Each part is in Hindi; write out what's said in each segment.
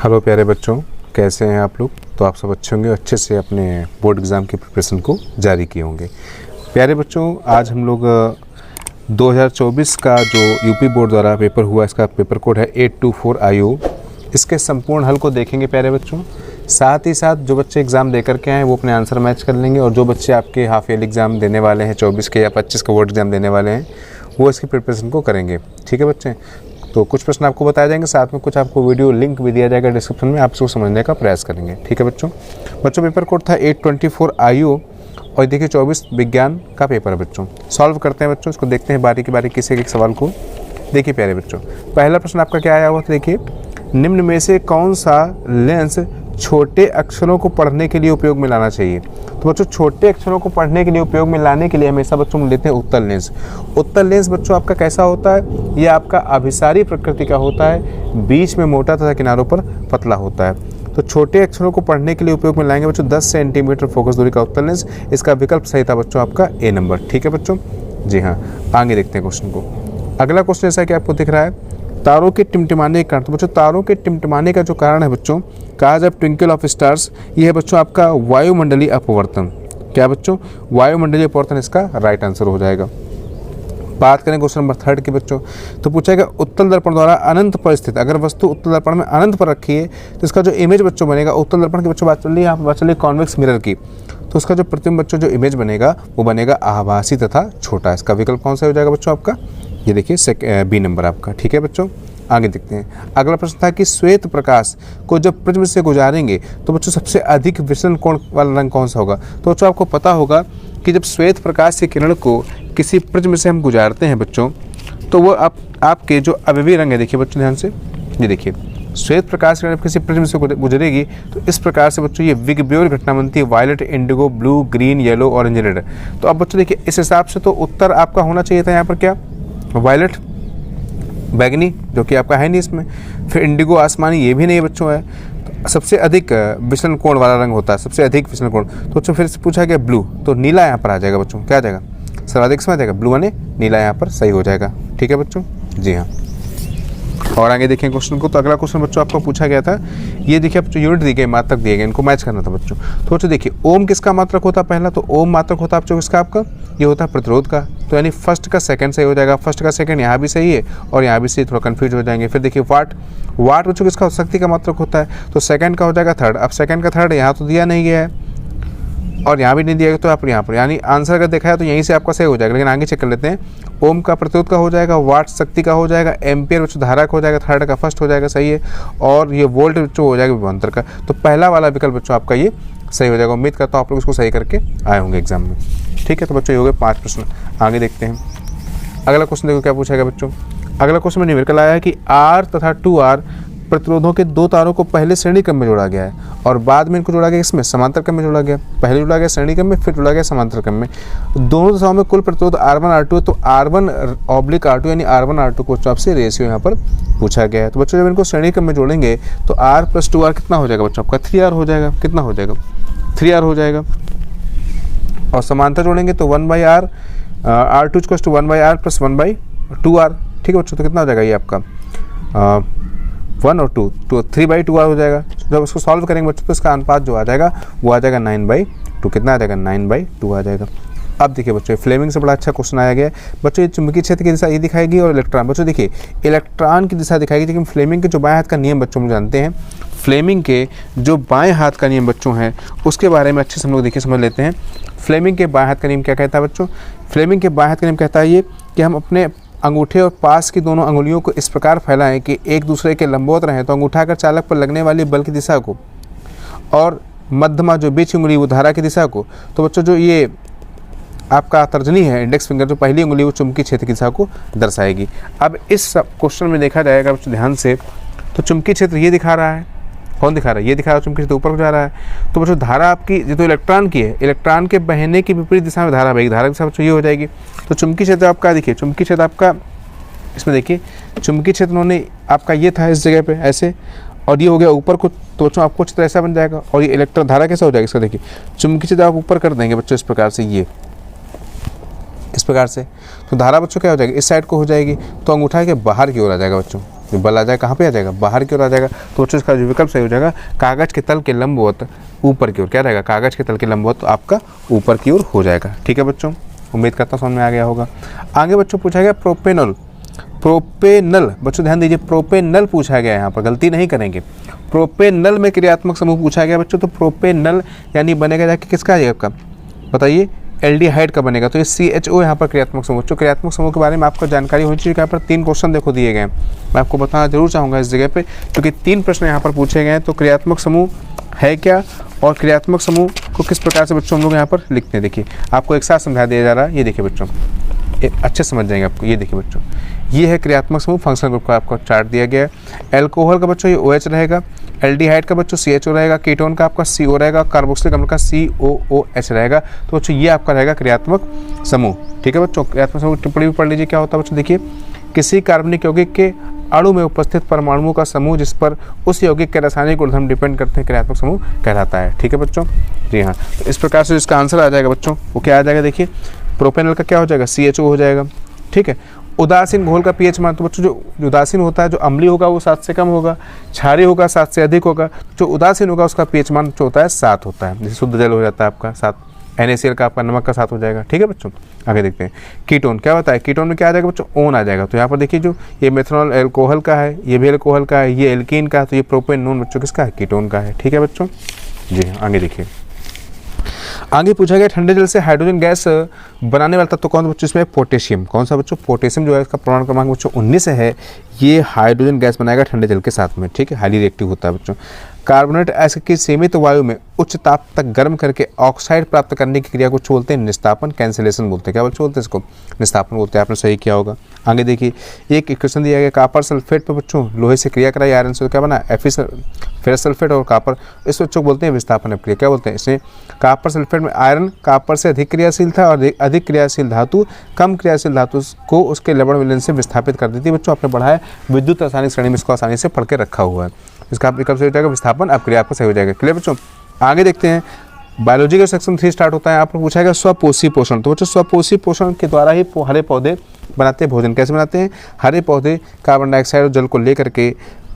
हेलो प्यारे बच्चों, कैसे हैं आप लोग। तो आप सब अच्छे होंगे, अच्छे से अपने बोर्ड एग्ज़ाम की प्रिपरेशन को जारी किए होंगे। प्यारे बच्चों, आज हम लोग 2024 का जो यूपी बोर्ड द्वारा पेपर हुआ, इसका पेपर कोड है 824 IO। इसके संपूर्ण हल को देखेंगे प्यारे बच्चों। साथ ही साथ जो बच्चे एग्ज़ाम दे करके आए वो अपने आंसर मैच कर लेंगे, और जो बच्चे आपके हाफ ईयरली एग्ज़ाम देने वाले हैं 24 के या 25 का बोर्ड एग्ज़ाम देने वाले हैं वो इसकी प्रिपरेशन को करेंगे। ठीक है बच्चे, तो कुछ प्रश्न आपको बताए जाएंगे, साथ में कुछ आपको वीडियो लिंक भी दिया जाएगा डिस्क्रिप्शन में, आप इसको समझने का प्रयास करेंगे। ठीक है बच्चों पेपर कोड था 824 IO, और देखिए 24 विज्ञान का पेपर है बच्चों। सॉल्व करते हैं बच्चों, इसको देखते हैं बारी की बारी किसी एक सवाल को। देखिए प्यारे बच्चों, पहला प्रश्न आपका क्या आया हुआ था। देखिए, निम्न में से कौन सा लेंस छोटे अक्षरों को पढ़ने के लिए उपयोग में लाना चाहिए। तो बच्चों, छोटे अक्षरों को पढ़ने के लिए उपयोग में लाने के लिए हमेशा बच्चों में लेते हैं उत्तल लेंस। उत्तल लेंस बच्चों आपका कैसा होता है, यह आपका अभिसारी प्रकृति का होता है, बीच में मोटा तथा किनारों पर पतला होता है। तो छोटे अक्षरों को पढ़ने के लिए उपयोग में लाएंगे बच्चों 10 सेंटीमीटर फोकस दूरी का उत्तल लेंस। इसका विकल्प सही था बच्चों आपका A नंबर। ठीक है बच्चों, जी हाँ, आगे देखते हैं क्वेश्चन को। अगला क्वेश्चन ऐसा कि आपको दिख रहा है, तारों के टिमटिमाने के कारण। तो बच्चों, तारों के टिमटिमाने का जो कारण है बच्चों, कहा जाए ट्विंकल ऑफ स्टार्स, ये है बच्चों आपका वायुमंडलीय अपवर्तन। क्या बच्चों, वायुमंडलीय अपवर्तन इसका राइट आंसर हो जाएगा। बात करें क्वेश्चन नंबर 3 की बच्चों, तो पूछा गया उत्तल दर्पण द्वारा अनंत पर स्थित, अगर वस्तु उत्तल दर्पण में अनंत पर रखी है तो इसका जो इमेज बच्चों बनेगा, उत्तल दर्पण की बच्चों बात चल रही है, यहाँ बात चल रही है कॉन्वेक्स मिरर की, तो उसका जो प्रतिबिंब बच्चों जो इमेज बनेगा वो बनेगा आभासी तथा छोटा। इसका विकल्प कौन सा हो जाएगा बच्चों आपका, ये देखिए B नंबर आपका। ठीक है बच्चों, आगे देखते हैं। अगला प्रश्न था कि श्वेत प्रकाश को जब प्रिज्म से गुजारेंगे तो बच्चों सबसे अधिक विचलन कोण वाला रंग कौन सा होगा। तो बच्चों आपको पता होगा कि जब श्वेत प्रकाश की किरण को किसी प्रिज्म से हम गुजारते हैं बच्चों, तो वो आपके जो अवयवी रंग है, देखिए बच्चों ध्यान से, ये देखिए श्वेत प्रकाश किरण किसी प्रिज्म से गुजरेगी तो इस प्रकार से बच्चों ये विगब्योर घटना बनती है, violet, indigo, blue, green, yellow, orange, red. तो अब बच्चों देखिए, इस हिसाब से तो उत्तर आपका होना चाहिए था यहाँ पर क्या, वायलेट, बैगनी, जो कि आपका है नहीं इसमें, फिर इंडिगो आसमानी, ये भी नहीं बच्चों है। तो सबसे अधिक विचलन कोण वाला रंग होता है, सबसे अधिक विचलन कोण। तो बच्चों फिर से पूछा गया ब्लू, तो नीला यहाँ पर आ जाएगा बच्चों, क्या आ जाएगा, सर्वाधिक समय आ जाएगा ब्लू, यानी नीला यहाँ पर सही हो जाएगा। ठीक है बच्चों, जी हाँ। और आगे देखें क्वेश्चन को, तो अगला क्वेश्चन बच्चों आपको पूछा गया था, ये देखिए बच्चों यूनिट दी गई, मात्रक दिए गए, इनको मैच करना था बच्चों। तो बच्चों देखिए, ओम किसका मात्रक होता है पहला, तो ओम मात्रक होता है बच्चों किसका, आपका ये होता है प्रतिरोध का। तो यानी फर्स्ट का सेकंड सही हो जाएगा, फर्स्ट का सेकंड यहाँ भी सही है और यहाँ भी सही, थोड़ा कंफ्यूज हो जाएंगे। फिर देखिए वाट बच्चों किसका शक्ति का मात्रक होता है, तो सेकंड का हो जाएगा थर्ड। अब सेकंड का थर्ड यहाँ तो दिया नहीं गया है और यहाँ भी नहीं दिया गया, तो आप यहाँ पर यानी आंसर अगर देखा है तो यहीं से आपका सही हो जाएगा। लेकिन आगे चेक कर लेते हैं, ओम का प्रतिरोध का हो जाएगा, वाट शक्ति का हो जाएगा, एम्पियर बच्चों धारा का हो जाएगा, थर्ड का फर्स्ट हो जाएगा सही है, और ये वोल्ट बच्चों हो जाएगा विभवांतर का। तो पहला वाला विकल्प बच्चों आपका ये सही हो जाएगा। उम्मीद करता हूँ आप लोग इसको सही करके आए होंगे एग्जाम में। ठीक है, तो बच्चों ये हो गए 5 प्रश्न। आगे देखते हैं अगला क्वेश्चन, देखो क्या पूछा गया बच्चों। अगला क्वेश्चन में न्यूमेरिकल आया है कि R तथा 2R प्रतिरोधों के 2 तारों को पहले श्रेणी क्रम में जोड़ा गया है और बाद में इनको जोड़ा गया इसमें समांतर क्रम में जोड़ा गया। पहले जोड़ा गया श्रेणी क्रम में, फिर जोड़ा गया समांतर क्रम में। दोनों दिशाओं में कुल प्रतिरोध R1 R2 है, तो R1/R2 यानी R1 R2 को आपसे रेशियो यहाँ पर पूछा गया है। तो बच्चों जब इनको श्रेणी क्रम में जोड़ेंगे तो R + 2R कितना हो जाएगा बच्चों आपका, 3R हो जाएगा। कितना हो जाएगा, 3R हो जाएगा। और समांतर जोड़ेंगे तो 1/R, R2 = 1/R + 1/2R। ठीक है बच्चों, तो कितना हो जाएगा ये आपका 1 और 2, तो 3/2R हो जाएगा। जब उसको सॉल्व करेंगे बच्चों तो इसका अनुपात जो आ जाएगा वो आ जाएगा 9/2। कितना आ जाएगा, 9/2 आ जाएगा। अब देखिए बच्चों, फ्लेमिंग से बड़ा अच्छा क्वेश्चन आया गया है बच्चों। ये चुंबकीय क्षेत्र की दिशा ये दिखाएगी और इलेक्ट्रॉन, बच्चों देखिए इलेक्ट्रॉन की दिशा दिखाएगी। लेकिन फ्लेमिंग के जो बाएं हाथ का नियम बच्चों हम जानते हैं, फ्लेमिंग के जो बाएं हाथ का नियम बच्चों है उसके बारे में अच्छे से हम लोग देखिए समझ लेते हैं। फ्लेमिंग के बाएं हाथ का नियम क्या कहता है बच्चों, फ्लेमिंग के बाएं हाथ का नियम कहता है ये कि हम अपने अंगूठे और पास की दोनों अंगुलियों को इस प्रकार फैलाएं कि एक दूसरे के लंबवत रहें। तो अंगूठा कर चालक पर लगने वाली बल की दिशा को और मध्यमा जो बीच उंगली वो धारा की दिशा को। तो बच्चों जो ये आपका तर्जनी है, इंडेक्स फिंगर, जो पहली उंगली वो चुंबकीय क्षेत्र की दिशा को दर्शाएगी। अब इस क्वेश्चन में देखा जाएगा बच्चों ध्यान से, तो चुंबकीय क्षेत्र ये दिखा रहा है, कौन दिखा रहा है, ये दिखा रहा है, चुंबकीय क्षेत्र ऊपर को जा रहा है। तो बच्चों धारा आपकी जो इलेक्ट्रॉन की है, इलेक्ट्रॉन के बहने की विपरीत दिशा में धारा बहेगी, धारा की दिशा बच्चों ये हो जाएगी। तो चुंबकीय क्षेत्र आपका देखिए, चुंबकीय क्षेत्र आपका इसमें देखिए चुंबकीय क्षेत्र उन्होंने आपका ये था इस जगह पे ऐसे, और ये हो गया ऊपर को, तो बच्चों आपको चित्र ऐसा बन जाएगा। और ये इलेक्ट्रॉन धारा कैसा हो जाएगा इसका, देखिए चुंबकीय क्षेत्र आप ऊपर कर देंगे बच्चों इस प्रकार से, ये इस प्रकार से, तो धारा बच्चों क्या हो जाएगी, इस साइड को हो जाएगी, तो अंगूठा के बाहर की ओर आ जाएगा बच्चों। जो बल आ जाएगा कहाँ पे आ जाएगा, बाहर की ओर आ जाएगा। तो बच्चों इसका जो विकल्प सही हो जाएगा कागज के तल के लंबवत ऊपर की ओर, क्या रहेगा, कागज के तल के लंबवत तो आपका ऊपर की ओर हो जाएगा। ठीक है बच्चों, उम्मीद करता हूँ समझ में आ गया होगा। आगे बच्चों पूछा गया प्रोपेनल, प्रोपेनल बच्चों ध्यान दीजिए, प्रोपेनल पूछा गया है, यहाँ पर गलती नहीं करेंगे। प्रोपेनल में क्रियात्मक समूह पूछा गया बच्चों, तो प्रोपेनल यानी बनेगा जाके किसका आ जाएगा आपका, बताइए, एल्डिहाइड का बनेगा। तो ये CHO यहाँ पर क्रियात्मक समूह। जो क्रियात्मक समूह के बारे में आपको जानकारी होनी चाहिए। यहाँ पर 3 क्वेश्चन देखो दिए गए हैं, मैं आपको बताना जरूर चाहूँगा इस जगह पे, क्योंकि 3 प्रश्न यहाँ पर पूछे गए हैं। तो क्रियात्मक समूह है क्या और क्रियात्मक समूह को किस प्रकार से बच्चों हम लोग यहाँ पर लिखते हैं, देखिए आपको एक साथ समझा दिया जा रहा है। ये देखिए बच्चों, अच्छे समझ जाएंगे आपको। ये देखिए बच्चों, ये है क्रियात्मक समूह, फंक्शनल ग्रुप का आपको चार्ट दिया गया है। एल्कोहल का बच्चों ये OH रहेगा, एल्डिहाइड का बच्चों CHO रहेगा, कीटोन का आपका CO रहेगा, कार्बोक्सिलिक अम्ल का COOH रहेगा। तो बच्चों ये आपका रहेगा क्रियात्मक समूह। ठीक है बच्चों, क्रियात्मक समूह टिप्पणी भी पढ़ लीजिए क्या होता है बच्चों। देखिए, किसी कार्बनिक यौगिक के अणु में उपस्थित परमाणुओं का समूह जिस पर उस यौगिक के रासायनिक गुणधर्म डिपेंड करते हैं क्रियात्मक समूह कहलाता है। ठीक है बच्चों, जी हाँ। तो इस प्रकार से इसका आंसर आ जाएगा बच्चों, वो क्या आ जाएगा, देखिए प्रोपेनल का क्या हो जाएगा, CHO हो जाएगा। ठीक है, उदासीन घोल का pH मान, तो बच्चों जो उदासीन होता है, जो अम्लीय होगा वो 7 से कम होगा, क्षारीय होगा 7 से अधिक होगा। जो उदासीन होगा उसका pH मान जो होता है 7 होता है। जैसे शुद्ध जल हो जाता है आपका 7, NaCl का आपका नमक का 7 हो जाएगा। ठीक है बच्चों, आगे देखते हैं। कीटोन क्या होता है, कीटोन में क्या आ जाएगा बच्चों, ओन आ जाएगा। तो यहाँ पर देखिए, जो ये मेथनॉल एल्कोहल का है, ये भी एल्कोहल का है, ये एल्कीन का है, तो ये प्रोपेनोन बच्चों किसका है, कीटोन का है। ठीक है बच्चों, जी हाँ। आगे देखिए, आगे पूछा गया ठंडे जल से हाइड्रोजन गैस बनाने वाला तत्व तो कौन सा बच्चों, इसमें पोटेशियम। कौन सा बच्चों, पोटेशियम जो है इसका परमाणु क्रमांक बच्चों 19 है। ये हाइड्रोजन गैस बनाएगा ठंडे जल के साथ में। ठीक है, हाईली रिएक्टिव होता है बच्चों। कार्बोनेट एसिड की सीमित वायु में उच्च ताप तक गर्म करके ऑक्साइड प्राप्त करने की क्रिया को बोलते हैं निस्तापन, कैंसिलेशन बोलते हैं। क्या बोलते हैं इसको, निस्तापन बोलते हैं। आपने सही किया होगा। आगे देखिए, एक इक्वेशन दिया गया, कापर सल्फेट पर बच्चों लोहे से क्रिया कराई, आयरन से क्या बना, फेरस सल्फेट और कापर, इस बच्चों को बोलते हैं विस्थापन अपक्रिया। क्या बोलते हैं इसमें, कापर सल्फेट में आयरन कापर से अधिक क्रियाशील था और अधिक क्रियाशील धातु कम क्रियाशील धातु को उसके लवण विलयन से विस्थापित कर देती है। बच्चों आपने पढ़ा है विद्युत रासायनिक श्रेणी में, इसको आसानी से पढ़ के रखा हुआ है। इसका विकल्प सही हो जाएगा विस्थापन अपक्रिया, आपका सही हो जाएगा। क्लियर बच्चों, आगे देखते हैं। बायोलॉजी का सेक्शन 3 स्टार्ट होता है। आपको पूछा गया स्वपोषी पोषण। तो बच्चों स्वपोषी पोषण के द्वारा ही हरे पौधे बनाते हैं भोजन। कैसे बनाते हैं, हरे पौधे कार्बन डाइऑक्साइड और जल को लेकर के,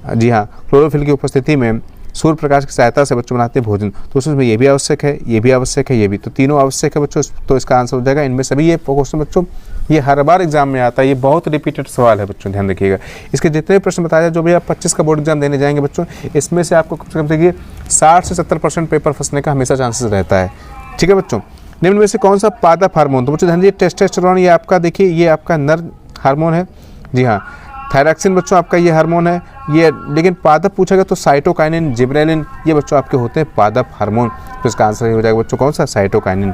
जी हाँ, क्लोरोफिल की उपस्थिति में सूर्य प्रकाश की सहायता से बच्चों बनाते हैं भोजन। तो उसमें ये भी आवश्यक है, ये भी आवश्यक है, ये भी, तो तीनों आवश्यक है बच्चों। तो इसका आंसर हो जाएगा इनमें सभी। ये क्वेश्चन बच्चों ये हर बार एग्जाम में आता है, ये बहुत रिपीटेड सवाल है बच्चों, ध्यान रखिएगा। इसके जितने प्रश्न बताया, जो भी आप 25 का बोर्ड एग्जाम देने जाएंगे बच्चों, इसमें से आपको कम से कम देखिए 60 से 70% पेपर फंसने का हमेशा चांसेस रहता है। ठीक है बच्चों, निम्न में से कौन सा पादप हार्मोन, तो बच्चों ध्यान दीजिए, टेस्टोस्टेरोन ये आपका देखिए, ये आपका नर हार्मोन है। जी हाँ, थायरॉक्सिन बच्चों आपका ये हार्मोन है ये, लेकिन पादप पूछा गया तो साइटोकाइनिन, जिब्रेलिन, ये बच्चों आपके होते हैं पादप हार्मोन। तो इसका आंसर हो जाएगा बच्चों कौन सा, साइटोकाइनिन।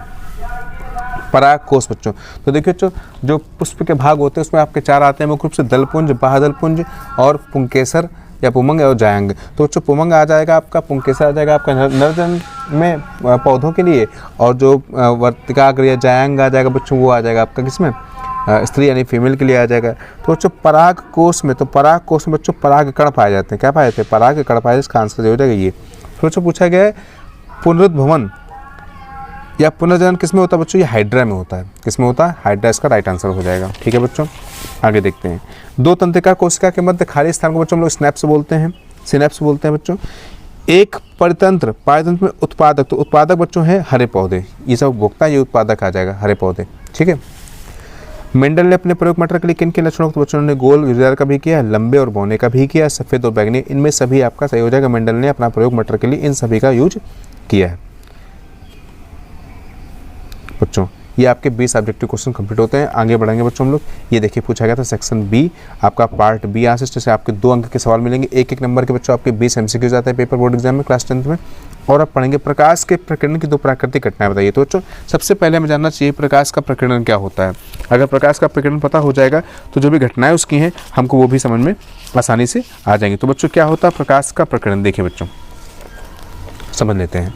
पराग कोष बच्चों, तो देखिए बच्चों, जो पुष्प के भाग होते हैं उसमें आपके 4 आते हैं मुख्य रूप से, दलपुंज, बाह्यदलपुंज और पुंकेसर या पुमंग और जायंग। तो बच्चों पुमंग आ जाएगा आपका, पुंकेसर आ जाएगा आपका नरजन में पौधों के लिए, और जो वर्तिकाग्र या जायंग आ जाएगा बच्चों, वो आ जाएगा आपका किसमें, स्त्री यानी फीमेल के लिए आ जाएगा। तो बच्चों पराग कोष में, तो पराग कोष में बच्चों पराग कण पाए जाते हैं। क्या पाए जाते हैं, पराग कण पाए, इसका आंसर हो जाएगा ये। तो बच्चों पूछा गया है पुनरुद्भवन या पुनर्जनन किसमें होता है बच्चों, ये हाइड्रा में होता है। किसमें होता है, हाइड्रा, इसका राइट आंसर हो जाएगा। ठीक है बच्चों, आगे देखते हैं। 2 तंत्रिका कोशिका के मध्य खाली स्थान को बच्चों हम लोग स्नैप्स बोलते हैं, सिनेप्स बोलते हैं बच्चों। एक परितंत्र, पारतंत्र में उत्पादक, तो उत्पादक बच्चों है हरे पौधे, ये सब उपभोक्ता, ये उत्पादक आ जाएगा हरे पौधे। ठीक है, मेंडल ने अपने प्रयोग मटर के लिए किन किन लक्षणों को, तो बच्चों ने गोल गिरदार का भी किया, लंबे और बौने का भी किया, सफेद और बैगनी, इनमें सभी आपका सही हो जाएगा। मेंडल ने अपना प्रयोग मटर के लिए इन सभी का यूज किया है। बच्चों ये आपके 20 ऑब्जेक्टिव क्वेश्चन कंप्लीट होते हैं। आगे बढ़ेंगे बच्चों हम लोग। ये देखिए पूछा गया था सेक्शन बी, आपका पार्ट बी आंसर से आपके 2 अंक के सवाल मिलेंगे। 1-1 नंबर के बच्चों आपके 20 MCQ जाते हैं पेपर बोर्ड एग्जाम में क्लास 10th में। और अब पढ़ेंगे प्रकाश के प्रकीर्णन की 2 प्राकृतिक घटनाएं बताइए। तो बच्चों सबसे पहले हमें जानना चाहिए प्रकाश का प्रकीर्णन क्या होता है। अगर प्रकाश का प्रकीर्णन पता हो जाएगा तो जो भी घटनाएं उसकी हैं हमको वो भी समझ में आसानी से आ जाएंगी। तो बच्चों क्या होता है प्रकाश का प्रकीर्णन, देखिए बच्चों समझ लेते हैं।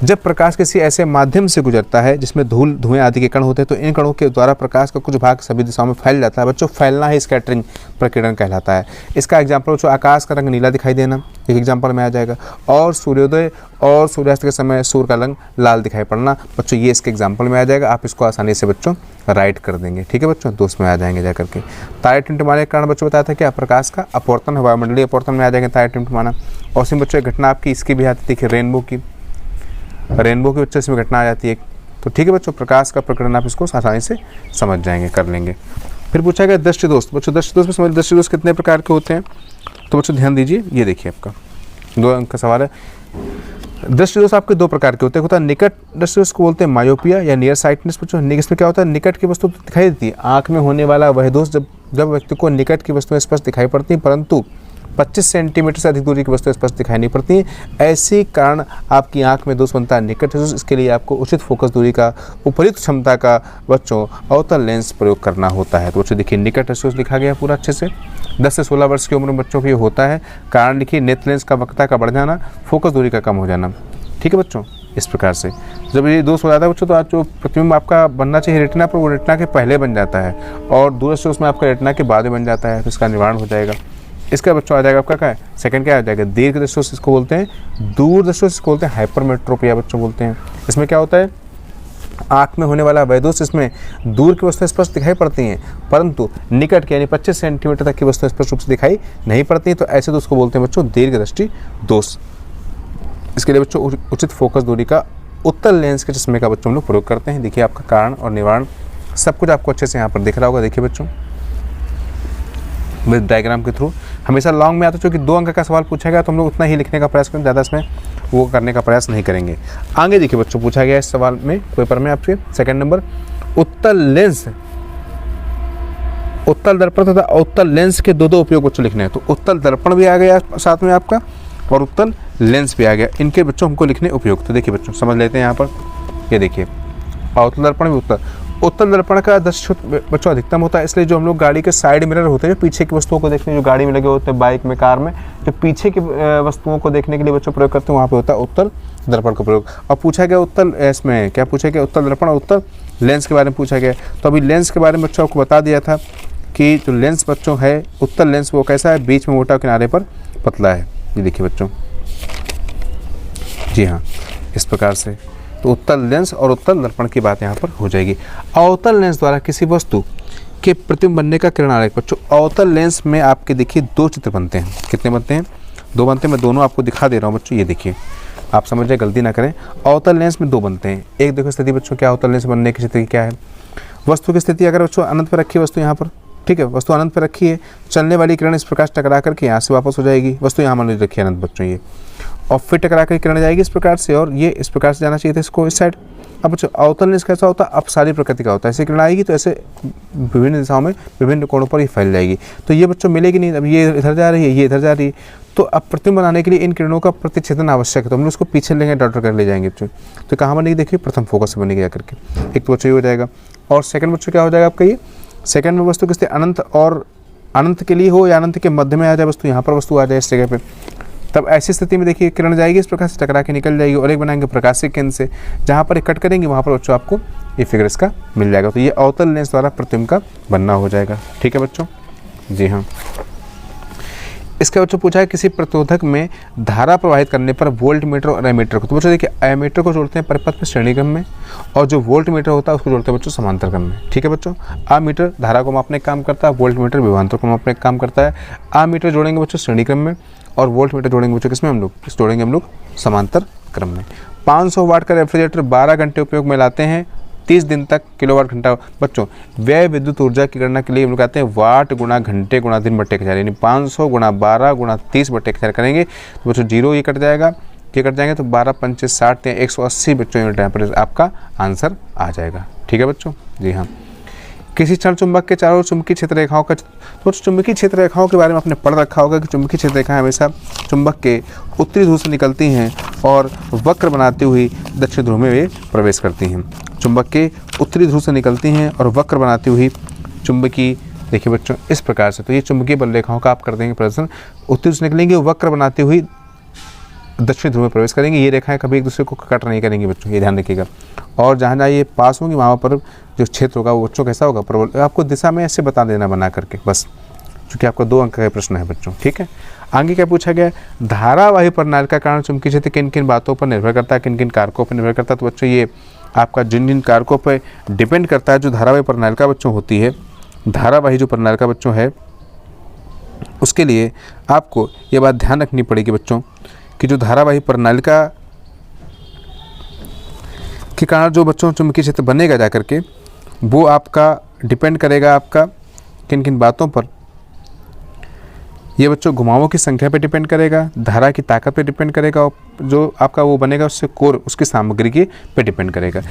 जब प्रकाश किसी ऐसे माध्यम से गुजरता है जिसमें धूल धुएं आदि के कण होते हैं तो इन कणों के द्वारा प्रकाश का कुछ भाग सभी दिशाओं में फैल जाता है। बच्चों फैलना ही स्कैटरिंग प्रकीर्णन कहलाता है। इसका एग्जाम्पल बच्चों आकाश का रंग नीला दिखाई देना, एक एग्जाम्पल में आ जाएगा। और सूर्योदय और सूर्यास्त के समय सूर्य का रंग लाल दिखाई पड़ना, बच्चों ये इसके एग्जाम्पल में आ जाएगा। आप इसको आसानी से बच्चों राइट कर देंगे, ठीक है बच्चों, तो उसमें आ जाएंगे जा करके। तारे टिमटिमाने के कारण बच्चों बताया था क्या, प्रकाश का अपवर्तन, वायुमंडलीय अपवर्तन में आ जाएंगे तारे टिमटिमाना। और उसमें बच्चों एक घटना आपकी इसकी भी आती थी, रेनबो की बच्चों इसमें घटना आ जाती है। तो ठीक है बच्चों, प्रकाश का प्रकरण आप इसको आसानी से समझ जाएंगे, कर लेंगे। फिर पूछा गया दृष्टि दोष। बच्चों दृष्टि दोष में समझ, दृष्टि दोष कितने प्रकार के होते हैं, तो बच्चों ध्यान दीजिए, ये देखिए आपका 2 अंक का सवाल है। दृष्टि दोष आपके 2 प्रकार के होते हैं। होता है निकट दृष्टि दोष को बोलते हैं मायोपिया या नियर साइटनेस। बच्चों इसमें क्या होता है, निकट की वस्तु तो दिखाई देती है, आँख में होने वाला वह दोष जब व्यक्ति को निकट की वस्तुएं स्पष्ट दिखाई पड़ती हैं, परंतु 25 सेंटीमीटर से अधिक दूरी की वस्तुएं स्पष्ट दिखाई नहीं पड़ती हैं। ऐसी कारण आपकी आंख में दोष बनता है निकट दोष। इसके लिए आपको उचित फोकस दूरी का, उपयुक्त क्षमता का बच्चों अवतल लेंस प्रयोग करना होता है। तो बच्चों देखिए निकट दोष लिखा गया पूरा अच्छे से। 10 से 16 वर्ष की उम्र में बच्चों को ये होता है। कारण लिखिए नेत्र लेंस का वक्रता का बढ़ जाना, फोकस दूरी का कम हो जाना, ठीक है बच्चों। इस प्रकार से जब ये दोष हो जाता है बच्चों, तो आज जो प्रतिबिंब आपका बनना चाहिए रेटिना पर, वो रेटिना के पहले बन जाता है, और दूरदर्शी दोष में आपका रेटिना के बाद में बन जाता है, तो इसका निवारण हो जाएगा। इसका बच्चों आ जाएगा आपका क्या है, सेकंड क्या आ जाएगा, दीर्घदृष्टि दोष इसको बोलते हैं। दूरदृष्टि दोष इसको बोलते हैं हाइपरमेट्रोपिया बच्चों बोलते हैं। इसमें क्या होता है, आँख में होने वाला वह दोष, इसमें दूर की वस्तुएं स्पष्ट दिखाई पड़ती हैं, परंतु निकट के यानी 25 सेंटीमीटर तक की वस्तुएं स्पष्ट रूप से दिखाई नहीं पड़ती हैं। तो ऐसे दोष को बोलते हैं बच्चों दीर्घदृष्टि दोष। इसके लिए बच्चों उचित फोकस दूरी का उत्तल लेंस के चश्मे का बच्चों हम लोग प्रयोग करते हैं। देखिए आपका कारण और निवारण सब कुछ आपको अच्छे से यहाँ पर दिख रहा होगा। देखिए बच्चों विद डायग्राम के थ्रू। हमेशा लॉन्ग में आता है, क्योंकि 2 अंक का सवाल पूछा गया तो हम लोग उतना ही लिखने का प्रयास करें, ज़्यादा इसमें वो करने का प्रयास नहीं करेंगे। आगे देखिए बच्चों पूछा गया इस सवाल में पेपर में आपसे सेकंड नंबर, उत्तल लेंस, उत्तल दर्पण तथा उत्तल लेंस के 2 उपयोग बच्चों लिखने हैं। तो उत्तल दर्पण भी आ गया साथ में आपका, और उत्तल लेंस भी आ गया, इनके बच्चों हमको लिखने उपयोग। तो देखिए बच्चों समझ लेते हैं यहाँ पर, ये देखिए अवतल दर्पण भी उत्तल दर्पण का दृष्टि बच्चों अधिकतम होता है, इसलिए जो हम लोग गाड़ी के साइड मिरर होते हैं, जो पीछे की वस्तुओं को देखने, जो गाड़ी में लगे होते हैं, बाइक में, कार में, जो पीछे की वस्तुओं को देखने के लिए बच्चों प्रयोग करते हैं, वहाँ पे होता है उत्तल दर्पण का प्रयोग। और पूछा गया उत्तल, इसमें क्या पूछा गया, उत्तल दर्पण और उत्तल लेंस के बारे में पूछा गया। तो अभी लेंस के बारे में बच्चों आपको बता दिया था कि जो लेंस बच्चों है उत्तल लेंस वो कैसा है, बीच में मोटा, किनारे पर पतला है। ये देखिए बच्चों, जी हाँ, इस प्रकार से। तो उत्तल लेंस और उत्तल दर्पण की बात यहाँ पर हो जाएगी। अवतल लेंस द्वारा किसी वस्तु के प्रतिबिंब बनने का किरण आरेख बच्चों, अवतल लेंस में आपके देखिए 2 चित्र बनते हैं। कितने बनते हैं, 2 बनते हैं। मैं दोनों आपको दिखा दे रहा हूँ बच्चों, ये देखिए, आप समझ जाए, गलती ना करें। अवतल लेंस में 2 बनते हैं। एक देखो स्थिति बच्चों, क्या अवतल लेंस बनने की स्थिति क्या है, वस्तु की स्थिति अगर बच्चों अनंत पर रखी वस्तु यहाँ पर, ठीक है, वस्तु अनंत पर रखी है, चलने वाली किरण इस प्रकार टकरा करके यहाँ से वापस हो जाएगी। वस्तु यहाँ मान लीजिए रखी है अनंत बच्चों, ये और फिर टकरा कर किरण जाएगी इस प्रकार से, और ये इस प्रकार से जाना चाहिए था इसको इस साइड। अब बच्चों अवतल लेंस कैसा होता है, अपसारी प्रकृति का होता है। ऐसे किरण आएगी तो ऐसे विभिन्न दिशाओं में विभिन्न कोणों पर ही फैल जाएगी। तो ये बच्चों मिलेगी नहीं, अब ये इधर जा रही है, ये इधर जा रही है। तो अब प्रतिबिंब बनाने के लिए इन किरणों का प्रतिच्छेदन आवश्यक है, तो हम लोग उसको पीछे लेंगे, डॉट कर ले जाएंगे बच्चों। तो कहाँ बनेगी, देखिए प्रथम फोकस में बनेगी जाकर के। एक तो बच्चों ये हो जाएगा, और सेकंड बच्चों क्या हो जाएगा आपका, ये सेकंड में वस्तु किस अनंत, और अनंत के लिए हो या अनंत के मध्य में आ जाए वस्तु, यहाँ पर वस्तु आ जाए इस जगह पे, तब ऐसी स्थिति में देखिए किरण जाएगी इस प्रकार से टकरा के निकल जाएगी, और एक बनाएंगे प्रकाशिक केंद्र से, जहाँ पर कट करेंगे वहाँ पर बच्चों आपको ये फिगर इसका मिल जाएगा। तो ये अवतल लेंस द्वारा प्रतिबिंब का बनना हो जाएगा। ठीक है बच्चों, जी हाँ। इसका बच्चों पूछा है किसी प्रतिरोधक में धारा प्रवाहित करने पर वोल्ट मीटर और एमीटर को, तो बच्चों देखिए एमीटर को जोड़ते हैं परिपथ में श्रेणी क्रम में, और जो वोल्ट मीटर होता है उसको जोड़ते हैं बच्चों समांतर क्रम में। ठीक है बच्चों, आमीटर धारा को मापने का काम करता है, वोल्ट मीटर विभवांतर को मापने का काम करता है। आमीटर जोड़ेंगे बच्चों श्रेणी क्रम में, और वोल्ट मीटर जोड़ेंगे बच्चों किसमें, हम लोग जोड़ेंगे हम लोग समांतर क्रम में। 500 वाट का रेफ्रिजरेटर 12 घंटे उपयोग में लाते हैं, 30 दिन तक किलोवाट घंटा। बच्चों व्यय विद्युत ऊर्जा की गणना के लिए हम लोग कहते हैं वाट गुणा घंटे गुणा दिन बटे 1000, यानी 500 गुणा 12 गुणा 30 बटे 1000 करेंगे तो बच्चों जीरो ये कट जाएगा, ये कट जाएंगे तो 12 पंचे 60 या 180 बच्चों यूनिट टेम्परेचर आपका आंसर आ जाएगा। ठीक है बच्चों, जी हाँ। किसी क्षण चुंबक के चारों चुंबकीय क्षेत्र रेखाओं का, तो चुंबकीय क्षेत्र रेखाओं के बारे में आपने पढ़ रखा होगा कि चुंबकीय क्षेत्र रेखाएं हमेशा चुंबक के उत्तरी ध्रुव से निकलती हैं और वक्र बनाती हुई दक्षिण ध्रुव में वे प्रवेश करती हैं। चुंबक के उत्तरी ध्रुव से निकलती हैं और वक्र बनाती हुई चुंबकीय, देखिए बच्चों इस प्रकार से, तो ये चुंबकीय बल रेखाओं का आप कर देंगे प्रदर्शन। उत्तरी ध्रुव से निकलेंगे, वक्र बनाती हुई दक्षिण ध्रुव में प्रवेश करेंगे। ये रेखाएं कभी एक दूसरे को कट नहीं करेंगी बच्चों, ये ध्यान रखिएगा। और जहाँ जहाँ ये पास होंगी वहाँ पर जो क्षेत्र होगा वो बच्चों कैसा होगा, प्रबल। आपको दिशा में ऐसे बता देना बना करके बस। क्योंकि आपका 2 अंक का प्रश्न है बच्चों। ठीक है, आगे क्या पूछा गया, धारावाही प्रणाली का कारण चुंबकीय क्षेत्र किन किन बातों पर निर्भर करता है, किन किन कारकों पर निर्भर करता है। तो बच्चों ये आपका जिन जिन कारकों पर डिपेंड करता है जो धारावाही प्रणाली का बच्चों होती है, धारावाही जो प्रणाली का बच्चों है, उसके लिए आपको ये बात ध्यान रखनी पड़ेगी बच्चों कि जो धारावाही प्रणाली का के कारण जो बच्चों चुंबकीय क्षेत्र बनेगा जा करके, वो आपका डिपेंड करेगा आपका किन किन बातों पर। ये बच्चों घुमावों की संख्या पे डिपेंड करेगा, धारा की ताकत पे डिपेंड करेगा, और जो आपका वो बनेगा उससे कोर उसकी सामग्री के पे डिपेंड करेगा।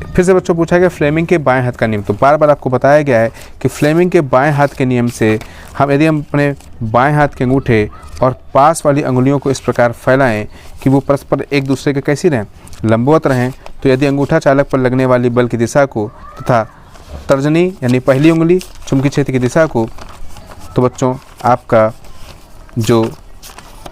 फिर से बच्चों पूछा गया फ्लेमिंग के बाएं हाथ का नियम। तो बार बार आपको बताया गया है कि फ्लेमिंग के बाएं हाथ के नियम से यदि हम अपने बाएं हाथ के अंगूठे और पास वाली अंगुलियों को इस प्रकार फैलाएं कि वो परस्पर एक दूसरे के कैसी रहें, लंबवत रहें, तो यदि अंगूठा चालक पर लगने वाली बल की दिशा को तथा तर्जनी यानी पहली उंगली चुंबकीय क्षेत्र की दिशा को, तो बच्चों आपका जो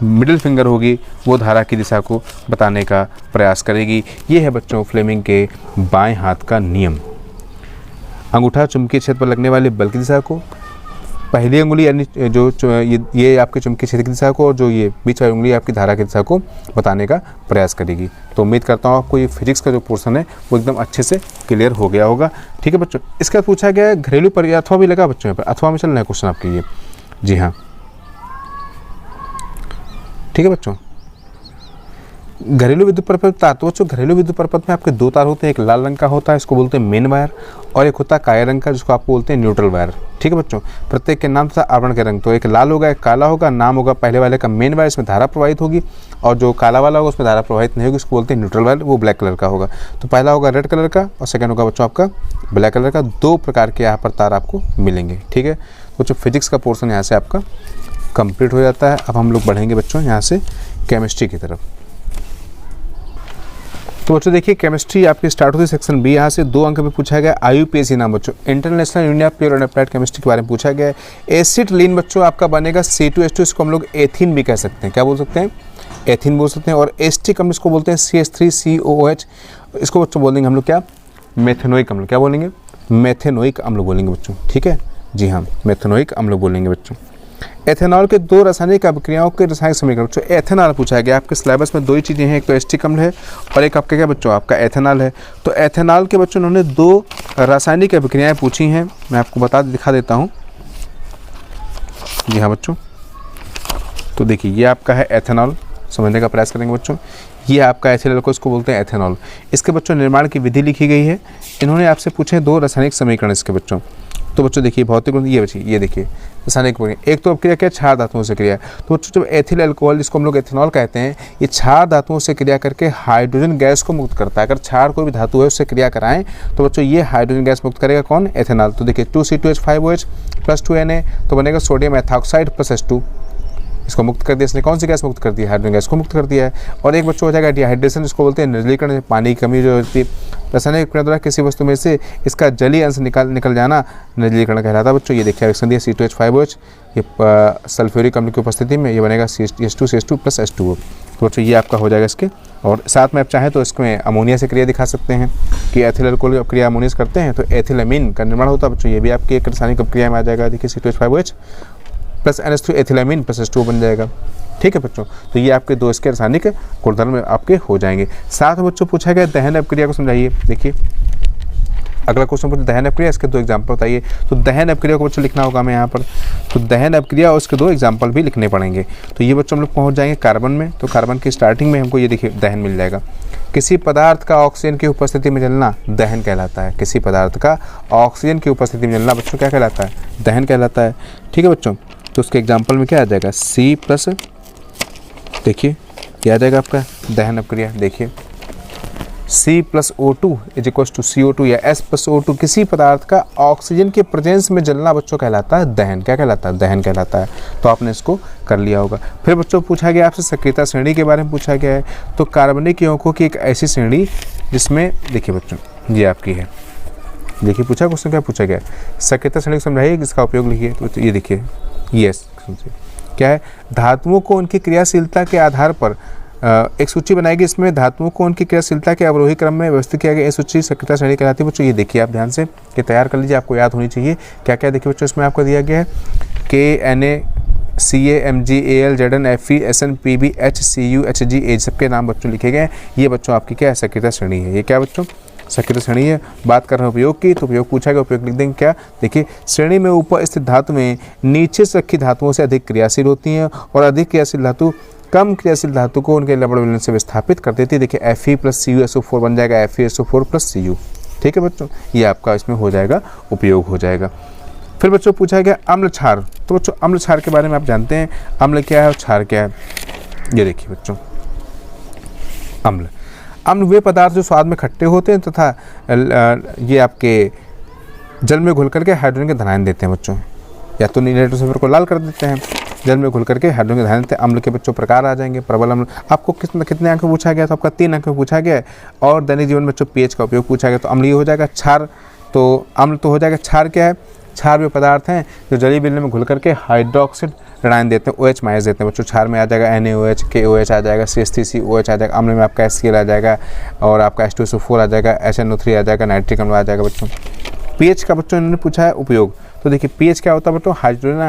मिडिल फिंगर होगी वो धारा की दिशा को बताने का प्रयास करेगी। ये है बच्चों फ्लेमिंग के बाएं हाथ का नियम। अंगूठा चुंबकीय क्षेत्र पर लगने वाले बल की दिशा को, पहली उंगली यानी ये आपके चुंबकीय क्षेत्र की दिशा को, और जो ये बीच वाली उंगली आपकी धारा की दिशा को बताने का प्रयास करेगी। तो उम्मीद करता हूँ आपको ये फिजिक्स का जो पोर्शन है वो एकदम अच्छे से क्लियर हो गया होगा। ठीक है बच्चों, इसके बाद पूछा गया है घरेलू पर, अथवा भी लगा बच्चों यहाँ पर, अथवा में चल रहा है क्वेश्चन आपके ये। जी हाँ, ठीक है बच्चों, घरेलू विद्युत परिपथ तार। तो बच्चों घरेलू विद्युत परिपथ में आपके 2 तार होते हैं, एक लाल रंग का होता है इसको बोलते हैं मेन वायर, और एक होता है काले रंग का जिसको आपको बोलते हैं न्यूट्रल वायर। ठीक है बच्चों, प्रत्येक के नाम तथा आवरण के रंग, तो एक लाल होगा एक काला होगा, नाम होगा पहले वाले का मेन वायर, इसमें धारा प्रवाहित होगी, और जो काला वाला होगा उसमें धारा प्रवाहित नहीं होगी, उसको बोलते हैं न्यूट्रल वायर, वो ब्लैक कलर का होगा। तो पहला होगा रेड कलर का और सेकेंड होगा बच्चों आपका ब्लैक कलर का। 2 प्रकार के यहाँ पर तार आपको मिलेंगे। ठीक है बच्चों, फिजिक्स का पोर्सन यहाँ से आपका कंप्लीट हो जाता है। अब हम लोग बढ़ेंगे बच्चों यहाँ से केमिस्ट्री की तरफ। तो बच्चों देखिए केमिस्ट्री आपकी स्टार्ट होती है सेक्शन बी। यहाँ से 2 अंक में पूछा गया IUPAC नाम बच्चों, international union of pure and applied chemistry के बारे में पूछा गया है। एसिटिलीन बच्चों आपका बनेगा C2H2, इसको हम लोग एथीन भी कह सकते हैं। क्या बोल सकते हैं? एथीन बोल सकते हैं। और एस्टिक अम्ल इसको बोलते हैं CH3COOH, इसको बच्चों बोलेंगे हम लोग क्या, मेथेनोइक अम्ल। क्या बोलेंगे? मेथेनोइक अम्ल बोलेंगे बच्चों। ठीक है जी हाँ, मेथेनोइक अम्ल बोलेंगे बच्चों। एथेनॉल के 2 रासायनिक अभिक्रियाओं के रासायनिक समीकरण बच्चों। एथेनॉल पूछा गया आपके सिलेबस में 2 ही चीज़ें हैं, एक तो एस्टिक अम्ल है और एक आपका क्या बच्चों आपका एथेनॉल है। तो एथेनॉल के बच्चों उन्होंने 2 रासायनिक अभिक्रियाएं पूछी हैं, मैं आपको दिखा देता हूँ। जी हाँ बच्चों, तो देखिए ये आपका है एथेनॉल, समझने का प्रयास करेंगे बच्चों। ये आपका एथिल को इसको बोलते हैं एथेनॉल। इसके बच्चों निर्माण की विधि लिखी गई है। इन्होंने आपसे पूछे 2 रासायनिक समीकरण इसके बच्चों। तो बच्चों देखिए भौतिक गुण ये देखिए रासायनिक गुण, एक तो अब क्रिया क्या है, क्षार धातुओं से क्रिया। तो बच्चों जब एथिल अल्कोहल जिसको हम लोग एथेनॉल कहते हैं, ये क्षार धातुओं से क्रिया करके हाइड्रोजन गैस को मुक्त करता है। अगर क्षार कोई भी धातु है उससे क्रिया कराएं तो बच्चों ये हाइड्रोजन गैस मुक्त करेगा कौन? एथेनॉल। तो देखिए 2C2H5OH + 2Na तो बनेगा सोडियम एथॉक्साइड + H2, इसको मुक्त कर दिया। इसने कौन सी गैस मुक्त कर दी है? हाइड्रोजन गैस को मुक्त कर दिया है। और एक बच्चों हो जाएगा डिहाइड्रेशन, जिसको बोलते हैं निर्जलीकरण, पानी की कमी जो होती है रासायनिक क्रिया द्वारा किसी वस्तु में से इसका जलीय अंश निकल जाना निर्जलीकरण कहलाता है बच्चों। ये देखिए रिएक्शन दिया C2H5OH, ये सल्फ्यूरिक अम्ल की उपस्थिति में ये बनेगा H2 + H2O। तो बच्चों ये आपका हो जाएगा इसके। और साथ में आप चाहें तो इसमें अमोनिया से क्रिया दिखा सकते हैं कि एथिल अल्कोहल क्रिया अमोनिया से करते हैं तो एथिलमीन का निर्माण होता है बच्चों। ये भी आपकी एक रासायनिक क्रिया में आ जाएगा। देखिए C2H5OH + NH3 एथिलामीन + H2O बन जाएगा। ठीक है बच्चों, तो ये आपके 2 इसके रासायनिक गुणधर्म आपके हो जाएंगे। साथ में बच्चों पूछा गया दहन अपक्रिया को समझाइए। देखिए अगला क्वेश्चन पूछा दहन अपक्रिया, इसके 2 एग्जाम्पल बताइए। तो दहन अपक्रिया को बच्चों लिखना होगा हमें यहाँ पर, तो दहन अपक्रिया और उसके 2 एग्जाम्पल भी लिखने पड़ेंगे। तो ये बच्चों हम लोग पहुँच जाएंगे कार्बन में। तो कार्बन की स्टार्टिंग में हमको ये देखिए दहन मिल जाएगा। किसी पदार्थ का ऑक्सीजन की उपस्थिति में जलना दहन कहलाता है। किसी पदार्थ का ऑक्सीजन की उपस्थिति में जलना बच्चों क्या कहलाता है? दहन कहलाता है। ठीक है बच्चों, तो उसके एग्जाम्पल में क्या आ जाएगा? C+, देखिए क्या आ जाएगा आपका दहन अपक्रिया। देखिए C+O2 = CO2 या S+O2 किसी पदार्थ का ऑक्सीजन के प्रेजेंस में जलना बच्चों कहलाता है दहन। क्या कहलाता है? दहन कहलाता है। तो आपने इसको कर लिया होगा। फिर बच्चों पूछा गया आपसे सक्रियता श्रेणी के बारे में पूछा गया है। तो कार्बनिक यौगिकों की एक ऐसी श्रेणी जिसमें देखिए बच्चों ये आपकी है। देखिए पूछा क्वेश्चन क्या पूछा गया? सक्रियता श्रेणी समझाइए, जिसका उपयोग लिखिए। तो ये देखिए यस क्या है? धातुओं को उनकी क्रियाशीलता के आधार पर एक सूची बनाएगी, इसमें धातुओं को उनकी क्रियाशीलता के अवरोही क्रम में व्यवस्थित किया गया। ये सूची सक्रियता श्रेणी कहलाती है बच्चों। ये देखिए आप ध्यान से कि तैयार कर लीजिए, आपको याद होनी चाहिए क्या क्या। देखिए बच्चों इसमें आपको दिया गया है KNA CA MG AL ZN FE SN PB H CU HG as सबके नाम बच्चों लिखे गए हैं। ये बच्चों आपकी क्या है, सक्रियता श्रेणी है। ये क्या बच्चों, सक्रियता श्रेणी है। बात कर रहे हैं उपयोग की, तो उपयोग पूछा गया, उपयोग लिख देंगे क्या। देखिए श्रेणी में ऊपर स्थित धातु में नीचे से रखी धातुओं से अधिक क्रियाशील होती हैं और अधिक क्रियाशील धातु कम क्रियाशील धातु को उनके लवण विलयन से विस्थापित कर देती है। देखिए Fe + CuSO4 बन जाएगा FeSO4 + Cu। ठीक है बच्चों, ये आपका इसमें हो जाएगा, उपयोग हो जाएगा। फिर बच्चों पूछा गया अम्ल क्षार। तो बच्चों अम्ल क्षार के बारे में आप जानते हैं, अम्ल क्या है और क्षार क्या है। ये देखिए बच्चों, अम्ल वे पदार्थ जो स्वाद में खट्टे होते हैं तथा ये आपके जल में घुल करके हाइड्रोजन के धनायन देते हैं बच्चों, या तो नीले सल्फर को लाल कर देते हैं, जल में घुल करके हाइड्रोजन के धनायन देते हैं। अम्ल के बच्चों प्रकार आ जाएंगे। प्रबल अम्ल आपको कितने अंक में पूछा गया, तो आपका 3 अंक में पूछा गया है। और दैनिक जीवन में बच्चों pH का उपयोग पूछा गया, तो अम्ल ये हो जाएगा। क्षार तो अम्ल तो हो जाएगा। क्षार क्या है, क्षार वे पदार्थ हैं जो जलीय विलयन में घुल करके हाइड्रोक्सिड ऋणायन देते हैं, OH माइनस देते हैं बच्चों। क्षार में आ जाएगा NaOH, KOH आ जाएगा, CH3COH आ जाएगा। अम्ल में आपका HCl आ जाएगा और आपका H2SO4 आ जाएगा, SNO3 आ जाएगा, नाइट्रिक अम्ल आ जाएगा बच्चों। pH का बच्चों इन्होंने पूछा है उपयोग। तो देखिए pH क्या होता है बच्चों, हाइड्रोजन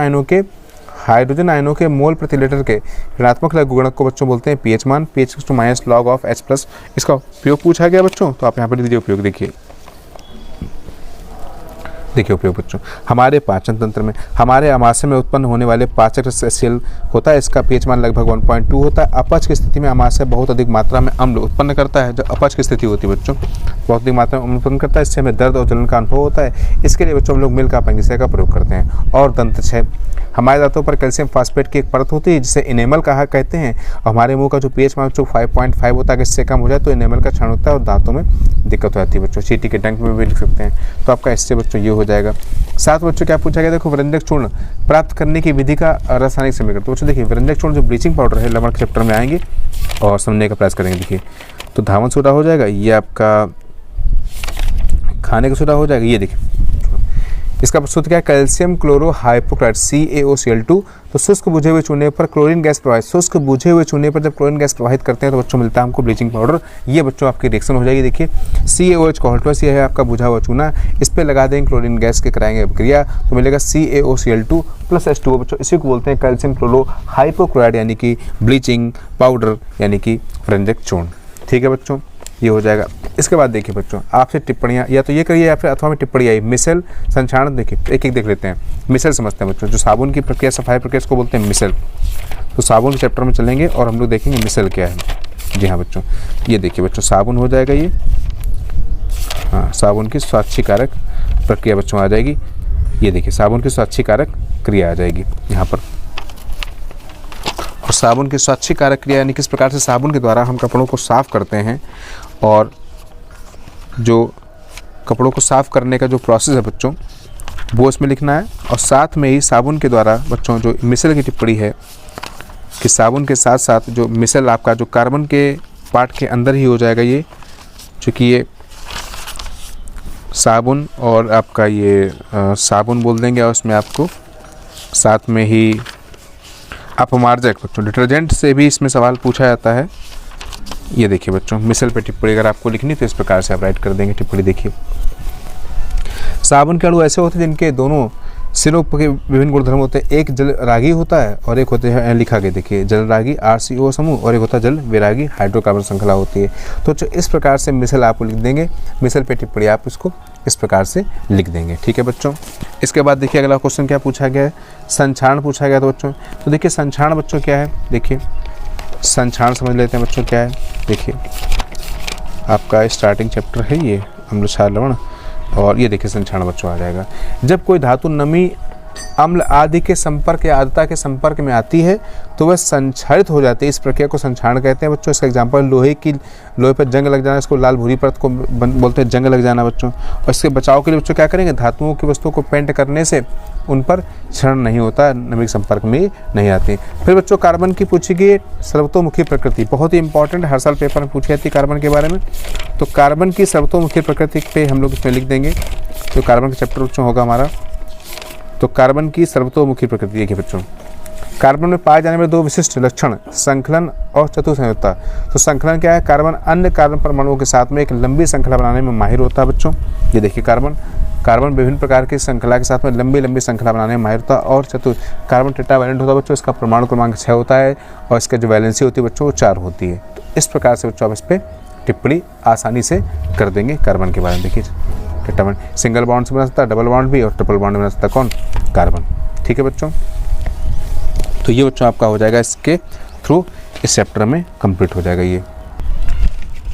आयनों के मोल प्रति लीटर के ऋणात्मक लघु गुणक को बच्चों बोलते हैं pH मान। pH - log of H+, इसका उपयोग पूछा गया बच्चों। तो आप यहाँ पर दीजिए उपयोग। देखिए उपयोग बच्चों, हमारे पाचन तंत्र में हमारे आमाशय में उत्पन्न होने वाले पाचक रस HCl होता है, इसका pH मान लगभग 1.2 होता है। अपच की स्थिति में आमाशय बहुत अधिक मात्रा में अम्ल उत्पन्न करता है। जब अपच की स्थिति होती है बच्चों, बहुत अधिक मात्रा में अम्ल उत्पन्न करता है, इससे हमें दर्द और जलन का अनुभव होता है। इसके लिए बच्चों हम लोग मिल्क अपेंडिसाइड का प्रयोग करते हैं। और दंतक्षय, हमारे दांतों पर कैल्शियम फास्फेट की एक परत होती है जिसे इनेमल कहा कहते हैं। और हमारे मुंह का जो pH मान बच्चों 5.5 होता है, इससे कम हो जाए तो इनेमल का क्षरण होता है और दांतों में दिक्कत हो जाती है बच्चों। चीटी के डंक में भी लिख सकते हैं। तो आपका इससे बच्चों ये हो जाएगा। साथ बच्चों क्या पूछा गया, देखो व्यंजक चूर्ण प्राप्त करने की विधि का रासायनिक समीकरण। तो बच्चों देखिए व्यंजक चूर्ण जो ब्लीचिंग पाउडर है, लवण के चैप्टर में आएंगे और समझने का प्रयास करेंगे। देखिए तो धावन सोडा हो जाएगा, ये आपका खाने का सोडा हो जाएगा। ये देखिए इसका सूत्र क्या है, कैल्शियम क्लोरो हाइपोक्लोराइड CaOCl2। तो शुष्क बुझे हुए चूने पर क्लोरीन गैस प्रवाहित, शुष्क बुझे हुए चूने पर जब क्लोरीन गैस प्रवाहित करते हैं तो बच्चों मिलता है हमको ब्लीचिंग पाउडर। ये बच्चों आपकी रिएक्शन हो जाएगी। देखिए CaOH का H+, ये है आपका बुझा हुआ चूना, इस पर लगा देंगे क्लोरीन गैस के कराएंगे अभिक्रिया, तो मिलेगा CaOCl2 + H2O बच्चों। इसी को बोलते हैं कैल्शियम क्लोरो हाइपोक्लोराइड यानी कि ब्लीचिंग पाउडर यानी कि व्यंजक चूर्ण। ठीक है बच्चों, ये हो जाएगा। इसके बाद देखिए बच्चों आपसे टिप्पणियाँ या तो ये करिए या फिर अथवा में टिप्पणी आई मिसल संक्षारण। देखिए एक एक देख लेते हैं। मिसल समझते हैं बच्चों, जो साबुन की प्रक्रिया, सफाई प्रक्रिया, इसको बोलते हैं मिसल। तो साबुन के चैप्टर में चलेंगे और हम लोग देखेंगे मिसल क्या है। जी हाँ बच्चों, ये देखिए बच्चों साबुन हो जाएगा ये। हाँ, साबुन की स्वास्थ्यकारक प्रक्रिया बच्चों आ जाएगी। ये देखिए साबुन की स्वास्थ्यकारक क्रिया आ जाएगी यहाँ पर। और साबुन की स्वास्थ्यकारक क्रिया यानी किस प्रकार से साबुन के द्वारा हम कपड़ों को साफ़ करते हैं, और जो कपड़ों को साफ़ करने का जो प्रोसेस है बच्चों वो इसमें लिखना है। और साथ में ही साबुन के द्वारा बच्चों जो मिसल की टिप्पणी है कि साबुन के साथ साथ जो मिसल आपका जो कार्बन के पार्ट के अंदर ही हो जाएगा ये, चूँकि ये साबुन और आपका ये साबुन बोल देंगे और उसमें आपको साथ में ही अपमार्जक बच्चों डिटर्जेंट से भी इसमें सवाल पूछा जाता है। ये देखिए बच्चों मिसल पे टिप्पणी अगर आपको लिखनी तो इस प्रकार से आप राइट कर देंगे टिप्पणी। देखिए साबुन के अणु ऐसे होते हैं जिनके दोनों सिरों के विभिन्न गुणधर्म होते हैं। एक जल रागी होता है और एक होते हैं, लिखा गया देखिए जल रागी RCO समूह, और एक होता है जल विरागी हाइड्रोकार्बन श्रृंखला होती है। तो इस प्रकार से मिसल आपको लिख देंगे, मिसल पे टिप्पणी आप इसको इस प्रकार से लिख देंगे। ठीक है बच्चों। इसके बाद देखिए अगला क्वेश्चन क्या पूछा गया है, संक्षारण पूछा गया था बच्चों। तो देखिए संक्षारण बच्चों क्या है, देखिए संक्षारण समझ लेते हैं बच्चों क्या है। देखिए आपका स्टार्टिंग चैप्टर है ये अम्ल क्षार लवण, और ये देखिए संक्षारण बच्चों आ जाएगा। जब कोई धातु नमी, अम्ल आदि के संपर्क या आर्द्रता के संपर्क में आती है तो वह संक्षारित हो जाती है। इस प्रक्रिया को संक्षारण कहते हैं बच्चों। इसका एग्जांपल लोहे पर जंग लग जाना, इसको लाल भूरी परत को बोलते हैं जंग लग जाना बच्चों। और इसके बचाव के लिए बच्चों क्या करेंगे, धातुओं की वस्तुओं को पेंट करने से उन पर क्षरण नहीं होता, नमी के संपर्क में नहीं आती। फिर बच्चों कार्बन की पूछी गई सर्वतोमुखी प्रकृति, बहुत ही इंपॉर्टेंट, हर साल पेपर में पूछी जाती है कार्बन के बारे में। तो कार्बन की सर्वतोमुखी प्रकृति पे हम लोग इसमें लिख देंगे। तो कार्बन का चैप्टर बच्चों होगा हमारा। तो कार्बन की सर्वतोमुखी प्रकृति देखिए बच्चों, कार्बन में पाए जाने वाले दो विशिष्ट लक्षण संकलन और चतुसंयोजकता। तो संकलन क्या है, कार्बन अन्य कार्बन परमाणुओं के साथ में एक लंबी श्रृंखला बनाने में माहिर होता है बच्चों। ये देखिए कार्बन विभिन्न प्रकार की श्रृंखला के साथ में लंबी श्रृंखला बनाने में माहिर होता है। और कार्बन टेट्रावैलेंट होता है बच्चों, इसका परमाणु क्रमांक 6 होता है और इसका जो वैलेंसी होती है बच्चों वो 4 होती है। तो इस प्रकार से बच्चों आप इस पर टिप्पणी आसानी से कर देंगे कार्बन के बारे में। देखिए टेट्रावन सिंगल बॉन्ड से बना सकता है, डबल बॉन्ड भी, और ट्रिपल बॉन्ड बना सकता है कौन, कार्बन। ठीक है बच्चों, तो ये बच्चों आपका हो जाएगा इसके थ्रू, इस चैप्टर में कंप्लीट हो जाएगा ये।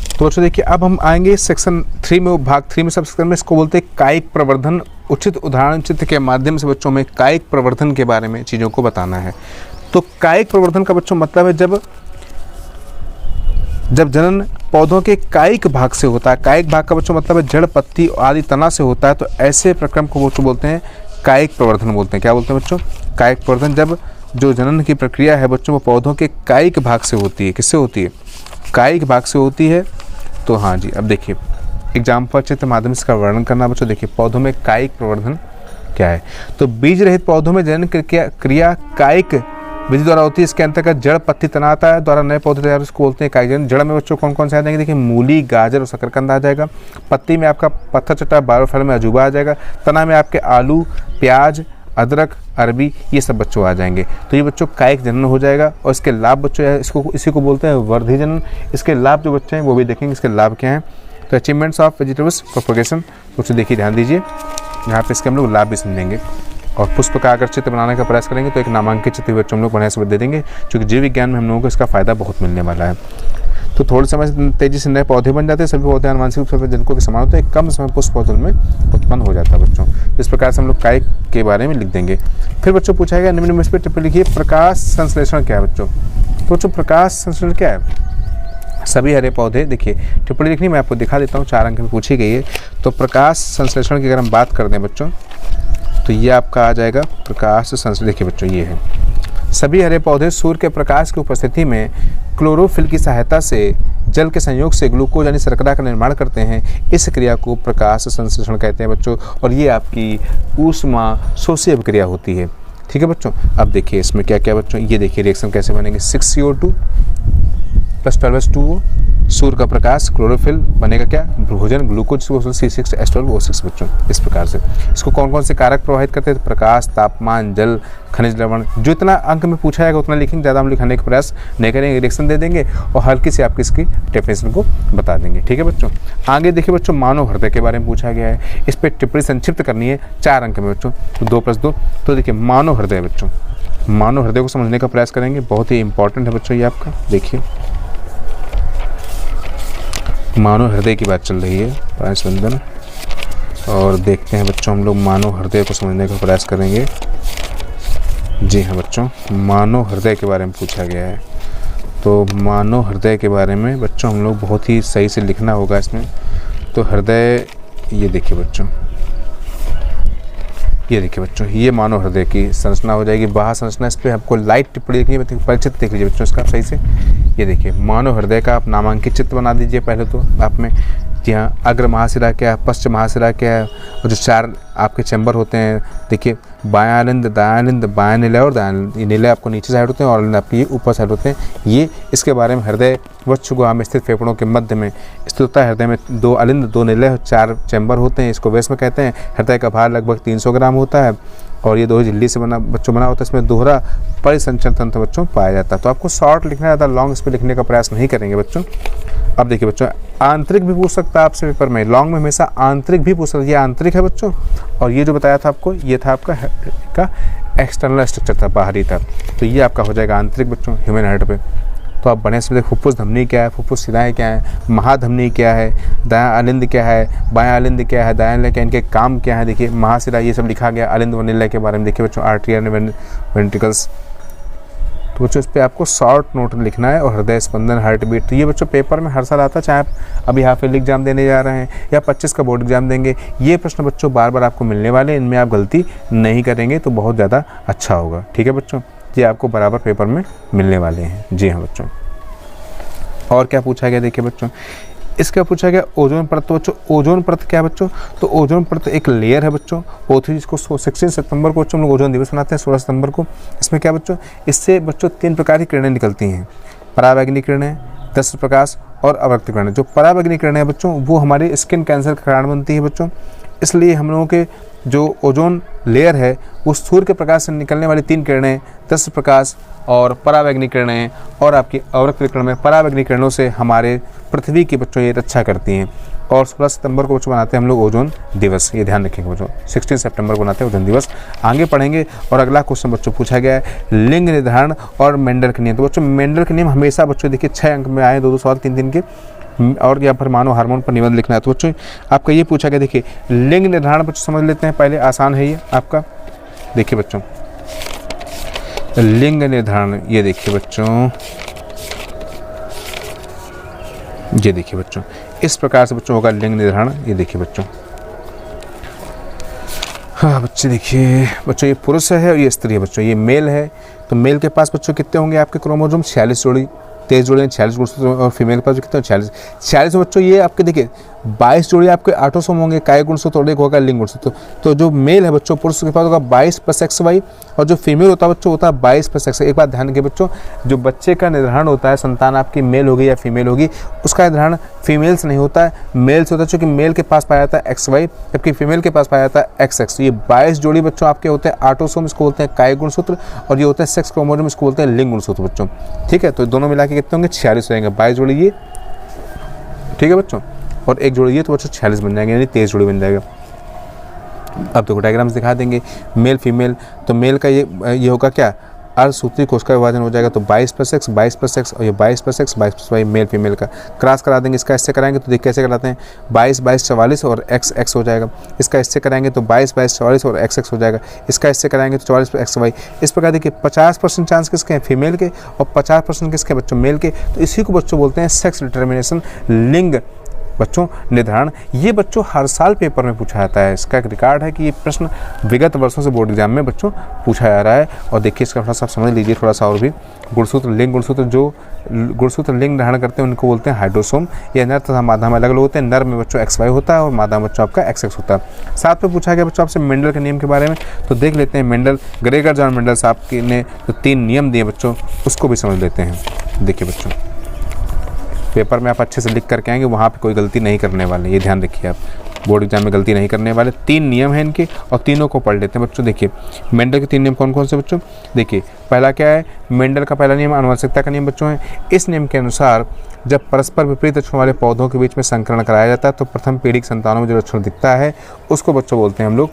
तो बच्चों देखिए अब हम आएंगे सेक्शन 3 में, भाग 3 में, सब सेक्शन में इसको बोलते हैं कायिक प्रवर्धन। उचित उदाहरण चित्र के माध्यम से बच्चों में कायिक प्रवर्धन के बारे में चीज़ों को बताना है। तो कायिक प्रवर्धन का बच्चों मतलब है जब जनन पौधों के कायिक भाग से होता है। कायिक भाग का बच्चों मतलब है जड़, पत्ती आदि तना से होता है। तो ऐसे प्रक्रम को बच्चों बोलते हैं कायिक प्रवर्धन बोलते हैं। क्या बोलते हैं बच्चों, कायिक प्रवर्धन। जब जो जनन की प्रक्रिया है बच्चों वो पौधों के कायिक भाग से होती है। किससे होती है, कायिक भाग से होती है। तो हाँ जी, अब देखिए एग्जाम्पल चित्र माध्यम से इसका वर्णन करना बच्चों। देखिए पौधों में कायिक प्रवर्धन क्या है, तो बीज रहित पौधों में जनन क्रिया कायिक विधि द्वारा होती है। इसके अंतर्गत जड़, पत्ती, तना आता है, द्वारा नए पौधे तैयार, उसको बोलते हैं कायिक जनन। जड़ में बच्चों कौन कौन से आ जाएंगे, देखिए मूली, गाजर और शकरकंद आ जाएगा। पत्ती में आपका पत्थर चट्टा, बायोफल में अजूबा आ जाएगा। तना में आपके आलू, प्याज, अदरक, अरबी, ये सब बच्चों आ जाएंगे। तो ये बच्चों कायिक जनन हो जाएगा। और इसके लाभ बच्चों इसी को बोलते हैं वर्धी जनन। इसके लाभ जो बच्चे हैं वो भी देखेंगे इसके लाभ क्या हैं। तो अचीवमेंट्स ऑफ वेजिटेबल्स प्रोपगेशन, उससे देखिए ध्यान दीजिए, यहाँ पे इसके हम लोग लाभ भी समझेंगे। और पुष्प का अगर चित्र बनाने का प्रयास करेंगे तो एक नामांकित चित्र बच्चों हम लोग बढ़िया से दे देंगे, क्योंकि जीव विज्ञान में हम लोगों को इसका फायदा बहुत मिलने वाला है। तो थोड़े समय से तेजी से नए पौधे बन जाते हैं। सभी पौधे आनुवंशिक रूप से जिनको के समान होते हैं, कम समय पुष्प पौधों में उत्पन्न हो जाता है बच्चों। इस प्रकार से हम लोग कायिक के बारे में लिख देंगे। फिर बच्चों पूछा गया निम्न में इस पर टिप्पणी लिखिए, प्रकाश संश्लेषण क्या है बच्चों। तो बच्चों प्रकाश संश्लेषण क्या है, सभी हरे पौधे, देखिए टिप्पणी लिखनी मैं आपको दिखा देता हूँ, 4 अंक में पूछी गई है। तो प्रकाश संश्लेषण की अगर हम बात कर दें बच्चों तो ये आपका आ जाएगा प्रकाश संश्लेषण। देखिए बच्चों ये है, सभी हरे पौधे सूर्य के प्रकाश की उपस्थिति में क्लोरोफिल की सहायता से जल के संयोग से ग्लूकोज यानी शर्करा का निर्माण करते हैं। इस क्रिया को प्रकाश संश्लेषण कहते हैं बच्चों। और ये आपकी ऊष्मा शोषी अभिक्रिया होती है। ठीक है बच्चों, अब देखिए इसमें क्या क्या बच्चों, ये देखिए रिएक्शन कैसे बनेंगे। 6CO2 + 12H2O, सूर्य का प्रकाश, क्लोरोफिल बनेगा क्या, भोजन, ग्लूकोज C6H12O6 बच्चों। इस प्रकार से इसको कौन कौन से कारक प्रभावित करते हैं, प्रकाश, तापमान, जल, खनिज लवण। जो इतना अंक में पूछा जाएगा उतना लिखेंगे, ज़्यादा हम लिखने का प्रयास नहीं करेंगे, रिएक्शन दे देंगे और हल्की से आपकी इसकी डेफिनेशन को बता देंगे। ठीक है बच्चों, आगे देखिए बच्चों मानव हृदय के बारे में पूछा गया है। इस पर टिप्पणी संक्षिप्त करनी है 4 अंक में बच्चों, 2+2। तो देखिए मानव हृदय बच्चों, मानव हृदय को समझने का प्रयास करेंगे, बहुत ही इंपॉर्टेंट है बच्चों ये आपका। देखिए मानव हृदय की बात चल रही है प्राणस्पंदन, और देखते हैं बच्चों हम लोग मानव हृदय को समझने का प्रयास करेंगे। जी हाँ बच्चों, मानव हृदय के बारे में पूछा गया है। तो मानव हृदय के बारे में बच्चों हम लोग बहुत ही सही से लिखना होगा इसमें। तो हृदय, ये देखिए बच्चों, ये देखिए बच्चों, ये मानव हृदय की संरचना हो जाएगी। बाह्य संरचना, इस पर आपको लाइट टिप्पणी देखनी है, परिचित देख लीजिए बच्चों इसका सही से। ये देखिए मानव हृदय का आप नामांकित चित्र बना दीजिए पहले तो आप में। जी हाँ, अग्र महाशिरा क्या है, पश्च महाशिरा क्या है, और जो 4 आपके चैम्बर होते हैं, देखिए बायां अलिंद, दायां अलिंद, बायां निलय और दायां, ये निलय आपको नीचे साइड होते हैं और अलिंद आपकी ऊपर साइड होते हैं। ये इसके बारे में हृदय वक्षगुहा में स्थित फेफड़ों के मध्य में स्थित होता है। हृदय में 2 अलिंद, 2 निलय, 4 चैम्बर होते हैं, इसको वेस में कहते हैं। हृदय का भार लगभग 300 ग्राम होता है और ये 2 झिल्ली से बना होता है। इसमें दोहरा परिसंचरण तंत्र बच्चों पाया जाता है। तो आपको शॉर्ट लिखना है, ज़्यादा लॉन्ग इस पर लिखने का प्रयास नहीं करेंगे बच्चों। अब देखिए बच्चों, आंतरिक भी पूछ सकता है आपसे पेपर में, लॉन्ग में हमेशा आंतरिक भी पूछ सकता है। ये आंतरिक है बच्चों, और ये जो बताया था आपको ये था आपका एक्सटर्नल स्ट्रक्चर था, बाहरी था। तो ये आपका हो जाएगा आंतरिक बच्चों ह्यूमन हार्ट पे। तो आप बढ़िया से देखिए फुफ्फुस धमनी क्या है, फुफ्फुस शिराएँ क्या है, महाधमनी क्या है, दायां अलिंद क्या है, बायां अलिंद क्या है, दायां निलय क्या, इनके काम क्या है। देखिए महाशिरा ये सब लिखा गया। अलिंद व निलय के बारे में देखिए बच्चों, आर्टरी एंड वेंट्रिकल्स। तो बच्चों इस पर आपको शॉर्ट नोट लिखना है। और हृदय स्पंदन, हार्ट बीट, तो ये बच्चों पेपर में हर साल आता है, चाहे आप अभी हाफ ईयरली एग्जाम देने जा रहे हैं या 25 का बोर्ड एग्जाम देंगे। ये प्रश्न बच्चों बार बार आपको मिलने वाले, इनमें आप गलती नहीं करेंगे तो बहुत ज़्यादा अच्छा होगा। ठीक है बच्चों, ये आपको बराबर पेपर में मिलने वाले हैं। जी हाँ बच्चों, और क्या पूछा गया देखिए बच्चों, इसका पूछा गया ओजोन परत। तो बच्चों ओजोन परत क्या है बच्चों, तो ओजोन परत एक लेयर है बच्चों, O3 जिसको 16 सितंबर को बच्चों हम लोग ओजोन दिवस मनाते हैं 16 सितंबर को। इसमें क्या बच्चों, इससे बच्चों 3 प्रकार की किरणें निकलती हैं, पराबैंगनी किरणें, दृश्य प्रकाश और अवरक्त किरणें। जो पराबैंगनी किरणें हैं बच्चों वो हमारे स्किन कैंसर का कारण बनती है बच्चों, इसलिए हम लोगों के जो ओजोन लेयर है वो सूर्य के प्रकाश से निकलने वाली 3 किरणें, दृश्य प्रकाश और पराबैंगनी किरणें और आपकी अवरक्त किरणें, पराबैंगनी किरणों से हमारे पृथ्वी की बच्चों ये रक्षा करती हैं। और 16 सितंबर को बच्चों मनाते हैं हम लोग ओजोन दिवस, ये ध्यान रखेंगे बच्चों, 16 सितंबर को मनाते हैं ओजोन दिवस। आगे पढ़ेंगे। और अगला क्वेश्चन बच्चों पूछा गया है लिंग निर्धारण और मेंडल के नियम। तो बच्चों मेंडल के नियम हमेशा बच्चों देखिए 6 अंक में आए, 2-2 सवाल 3-3 के, और यहाँ पर मानव हार्मोन पर निबंध लिखना है। तो बच्चों आपका ये पूछा गया, देखिए लिंग निर्धारण बच्चों समझ लेते हैं पहले, आसान है ये आपका। देखिए बच्चों लिंग निर्धारण, ये देखिए बच्चों, ये देखिए बच्चों इस प्रकार से बच्चों होगा लिंग निर्धारण। ये देखिए बच्चों, हाँ बच्चे देखिए बच्चों, ये पुरुष है और ये स्त्री है बच्चों, ये मेल है। तो मेल के पास बच्चों कितने होंगे आपके क्रोमोसोम, 46 जोड़ी, 23 जोड़ी 46 गुणसूत्र, और फीमेल के पास कितने 46 बच्चों। ये आपके देखिए 22 जोड़ी आपके ऑटोसोम होंगे, काय गुणसूत्र और एक होगा लिंग गुणसूत्र। तो जो मेल है बच्चों पुरुष के पास होगा 22 + XY, और जो फीमेल होता है बच्चों होता है 22 + XY। एक बात ध्यान रखिए बच्चों, जो बच्चे का निर्धारण होता है, संतान आपकी मेल होगी या फीमेल होगी, उसका निर्धारण फीमेल से नहीं होता है, मेल से होता है, क्योंकि मेल के पास पाया जाता है XY जबकि फीमेल के पास पाया जाता है XX। ये 22 जोड़ी बच्चों आपके होते हैं ऑटोसोम, इसको बोलते हैं काय गुणसूत्र, और ये होता है सेक्स क्रोमोसोम, इसको बोलते हैं लिंग गुणसूत्र बच्चों। ठीक है, तो दोनों मिला के कितने होंगे, 46 रहेंगे, 22 जोड़ी ये, ठीक है बच्चों, और एक जोड़ी ये, तो बच्चों 46 बन जाएंगे, यानी 23 जोड़ी बन जाएगा। अब देखो डायग्राम्स दिखा देंगे, मेल फीमेल। तो मेल का ये होगा क्या, अर्धसूत्री कोशिका विभाजन हो जाएगा, तो 22 + X 22 + X, और ये 22 + X 22 + Y मेल फीमेल का क्रॉस करा देंगे। इसका इससे कराएंगे तो देख कैसे कराते हैं, 22 22 44 और XX हो जाएगा। इसका इससे कराएंगे तो 22 22 44 और XX हो जाएगा। इसका इससे कराएंगे तो 44 + XY। इस प्रकार देखिए 50% चांस किसके हैं, फीमेल के, और 50% किसके बच्चों, मेल के। तो इसी को बच्चों बोलते हैं सेक्स डिटर्मिनेशन, लिंग बच्चों निर्धारण। ये बच्चों हर साल पेपर में पूछा जाता है, इसका एक रिकॉर्ड है कि ये प्रश्न विगत वर्षों से बोर्ड एग्जाम में बच्चों पूछा जा रहा है। और देखिए इसका थोड़ा सा समझ लीजिए थोड़ा सा और भी। गुणसूत्र लिंग गुणसूत्र, जो गुणसूत्र लिंग धारण करते हैं उनको बोलते हैं हाइड्रोसोम। ये नर तथा मादा में अलग अलग होते हैं, नर में बच्चों XY होता है और मादा में बच्चों आपका XX होता है। साथ में पूछा गया बच्चों आपसे मेंडल के नियम के बारे में, तो देख लेते हैं मेंडल, ग्रेगर जॉन मेंडल साहब ने जो 3 नियम दिए बच्चों उसको भी समझ लेते हैं। देखिए बच्चों पेपर में आप अच्छे से लिख करके आएंगे, वहाँ पे कोई गलती नहीं करने वाले, ये ध्यान रखिए आप, बोर्ड एग्जाम में गलती नहीं करने वाले। 3 नियम हैं इनके और तीनों को पढ़ लेते हैं बच्चों। देखिए मेंडल के 3 नियम कौन कौन से बच्चों, देखिए पहला क्या है, मेंडल का पहला नियम आनुवंशिकता का नियम बच्चों है। इस नियम के अनुसार जब परस्पर विपरीत लक्षण वाले पौधों के बीच में संकरण कराया जाता है तो प्रथम पीढ़ी की संतानों में जो लक्षण दिखता है उसको बच्चों बोलते हैं हम लोग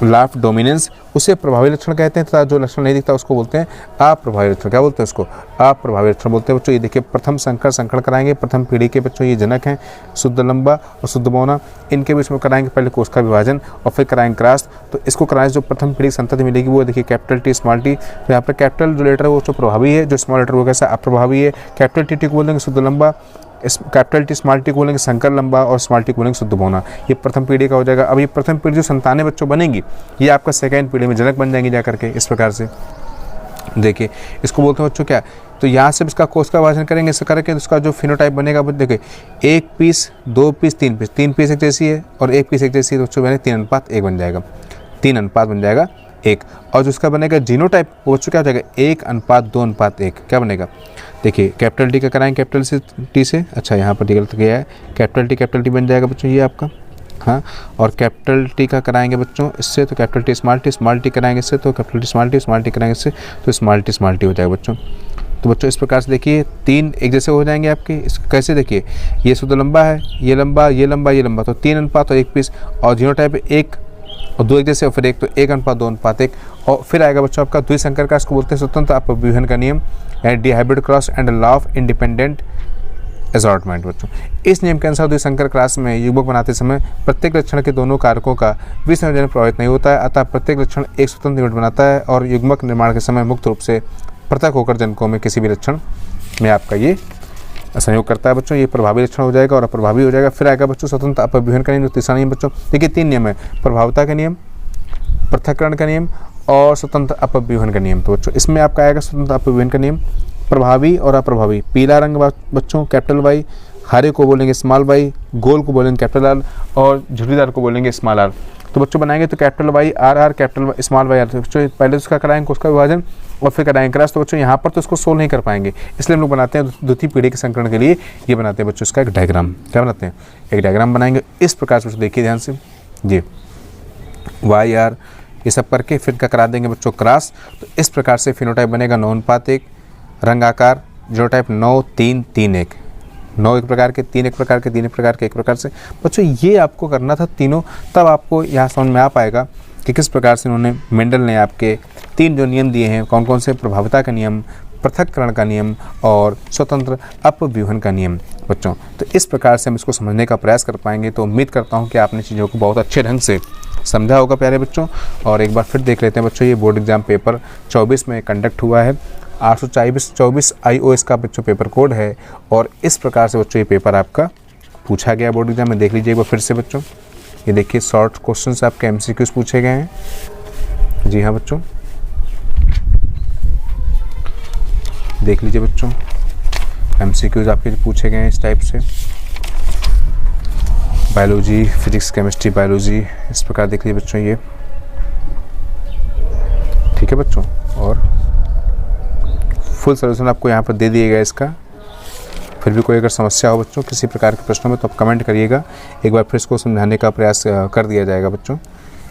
लॉ ऑफ डोमिनेंस, उसे प्रभावी लक्षण कहते हैं, तथा जो लक्षण नहीं दिखता उसको बोलते हैं अप्रभावी लक्षण। क्या बोलते हैं उसको, अप्रभावी लक्षण बोलते हैं बच्चों। ये देखिए प्रथम संकरण कराएंगे, प्रथम पीढ़ी के बच्चों ये जनक हैं, शुद्ध लंबा और शुद्ध बौना, इनके बीच में कराएंगे पहले कोशिका विभाजन और फिर कराएंगे क्रॉस। तो इसको कराएं जो प्रथम पीढ़ी की संतति मिलेगी वो देखिए कैपिटल T स्मॉल t। तो यहाँ पर कैपिटल जो लेटर है वो जो प्रभावी है, जो स्मॉल लेटर वो कैसा अप्रभावी है। कैपिटल T को बोलेंगे शुद्ध लंबा, कैपिटल T स्मॉल t को बोलेंगे संकर लंबा और स्मॉल t को बोलेंगे शुद्ध बौना। ये प्रथम पीढ़ी का हो जाएगा। अब ये प्रथम पीढ़ी जो संतानें बच्चों बनेंगी ये आपका सेकेंड पीढ़ी में जनक बन जाएंगी जाकर के, इस प्रकार से देखिए इसको बोलते हैं बच्चों क्या। तो यहाँ से इसका कोशिका विभाजन करेंगे, इससे करके उसका जो फिनोटाइप बनेगा देखिए 1 पीस 2 पीस 3 पीस, 3 पीस एक जैसी है और 1 पीस एक जैसी है, तो बच्चों बने 3:1 बन जाएगा, 3:1 बन जाएगा 1। और जो उसका बनेगा जीनोटाइप वो बच्चों क्या हो जाएगा 1:2:1 क्या बनेगा। देखिए कैपिटल T का कराएंगे कैपिटल T से, अच्छा यहाँ पर गलत गया है, कैपिटल T बन जाएगा बच्चों ये आपका, हाँ। और कैपिटल T का कराएंगे बच्चों इससे तो कैपिटल T स्मॉल t कराएंगे इससे तो कैपिटल T स्मॉल t कराएंगे इससे तो स्मॉल t हो जाएगा बच्चों। तो बच्चों इस प्रकार से देखिए 3 एक जैसे हो जाएंगे आपके। कैसे देखिए ये शुद्ध लंबा है, ये लंबा ये लंबा ये लंबा, तो 3:1 पीस, और जीनोटाइप 1 और 2 एक जैसे और फिर 1 तो 1:2:1। और फिर आएगा बच्चों आपका द्विसंकर का, इसको बोलते हैं स्वतंत्र अपव्यूहन का नियम, यानी dihybrid cross and law of independent assortment बच्चों। इस नियम के अनुसार द्विसंकर क्रॉस में युग्मक बनाते समय प्रत्येक लक्षण के दोनों कारकों का विसंयोजन प्रभावित नहीं होता है, अतः प्रत्येक लक्षण एक स्वतंत्र यूनिट बनाता है और युग्मक निर्माण के समय मुक्त रूप से पृथक होकर जनकों में किसी भी लक्षण में आपका ये संयोग करता है बच्चों। ये प्रभावी लक्षण हो जाएगा और अप्रभावी हो जाएगा। फिर आएगा बच्चों स्वतंत्र अपव्यूहन का नियम, तीसरा नियम बच्चों। देखिए 3 नियम है, प्रभावता का नियम, पृथक्करण का नियम और स्वतंत्र अपव्यूहन का नियम। तो बच्चों इसमें आपका आएगा स्वतंत्र अपव्यूहन का नियम, प्रभावी और अप्रभावी, पीला रंग बच्चों कैपिटल Y, हरे को बोलेंगे स्मॉल वाई, गोल को बोलेंगे कैपिटल आर और झुर्रीदार को बोलेंगे स्मॉल आर। तो बच्चों बनाएंगे तो capital Y R R, capital small Y R. तो बच्चों पहले उसका कराएंगे उसका विभाजन और फिर कराएंगे क्रॉस। तो बच्चों यहाँ पर तो इसको सोल्व नहीं कर पाएंगे, इसलिए हम लोग बनाते हैं द्वितीय पीढ़ी के संकरण के लिए ये बनाते हैं बच्चों इसका एक डायग्राम। क्या बनाते हैं? एक डायग्राम बनाएंगे इस प्रकार से। देखिए ध्यान से, जी वाई आर ये सब करके फिर क्या करा देंगे बच्चों क्रॉस। तो इस प्रकार से फिनोटाइप बनेगा 9 अनुपात 1, रंग आकार जीनोटाइप 9 3 3 1, 9 एक प्रकार के, 3 एक प्रकार के, 3 एक प्रकार के, एक प्रकार से। बच्चों ये आपको करना था तीनों, तब आपको यहाँ समझ में आ पाएगा कि किस प्रकार से उन्होंने मेंडल ने आपके 3 जो नियम दिए हैं, कौन कौन से, प्रभाविता का नियम, पृथक्करण का नियम और स्वतंत्र अपव्यूहन का नियम। बच्चों तो इस प्रकार से हम इसको समझने का प्रयास कर पाएंगे। तो उम्मीद करता हूँ कि आपने चीज़ों को बहुत अच्छे ढंग से समझा होगा प्यारे बच्चों। और एक बार फिर देख लेते हैं बच्चों, ये बोर्ड एग्जाम पेपर 24 में कंडक्ट हुआ है। 824 iOS का बच्चों पेपर कोड है और इस प्रकार से बच्चों ये पेपर आपका पूछा गया बोर्ड एग्जाम में। देख लीजिए एक बार फिर से बच्चों, ये देखिए शॉर्ट क्वेश्चंस आपके MCQs पूछे गए हैं। जी हाँ बच्चों, देख लीजिए बच्चों, MCQs आपके पूछे गए हैं इस टाइप से, बायोलॉजी, फिजिक्स, केमिस्ट्री, बायोलॉजी, इस प्रकार देख लीजिए बच्चों ये। ठीक है बच्चों, और फुल सॉल्यूशन आपको यहाँ पर दे दिया गया इसका। फिर भी कोई अगर समस्या हो बच्चों किसी प्रकार के प्रश्नों में तो आप कमेंट करिएगा, एक बार फिर इसको समझाने का प्रयास कर दिया जाएगा बच्चों।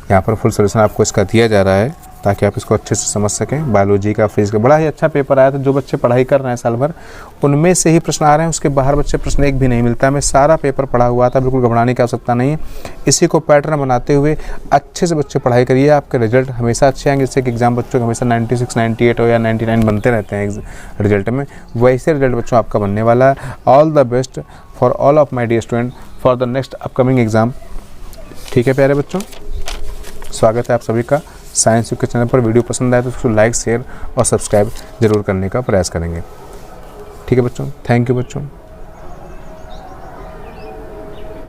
यहाँ पर फुल सॉल्यूशन आपको इसका दिया जा रहा है ताकि आप इसको अच्छे से समझ सकें। बायोलॉजी का, फिजिक्स का बड़ा ही अच्छा पेपर आया था। जो बच्चे पढ़ाई कर रहे हैं साल भर उनमें से ही प्रश्न आ रहे हैं, उसके बाहर बच्चे प्रश्न एक भी नहीं मिलता है। मैं सारा पेपर पढ़ा हुआ था, बिल्कुल घबराने की आवश्यकता नहीं है। इसी को पैटर्न बनाते हुए अच्छे से बच्चे पढ़ाई करिए, आपके रिजल्ट हमेशा अच्छे आएंगे। जैसे कि एग्जाम बच्चों के हमेशा 96 98 हो या 99 बनते रहते हैं रिजल्ट में, वैसे रिजल्ट बच्चों आपका बनने वाला है। All the best for all of my dear student for the next upcoming exam. ठीक है प्यारे बच्चों, स्वागत है आप सभी का साइंस के चैनल पर। वीडियो पसंद आए तो उसको लाइक, शेयर और सब्सक्राइब जरूर करने का प्रयास करेंगे। ठीक है बच्चों, थैंक यू बच्चों।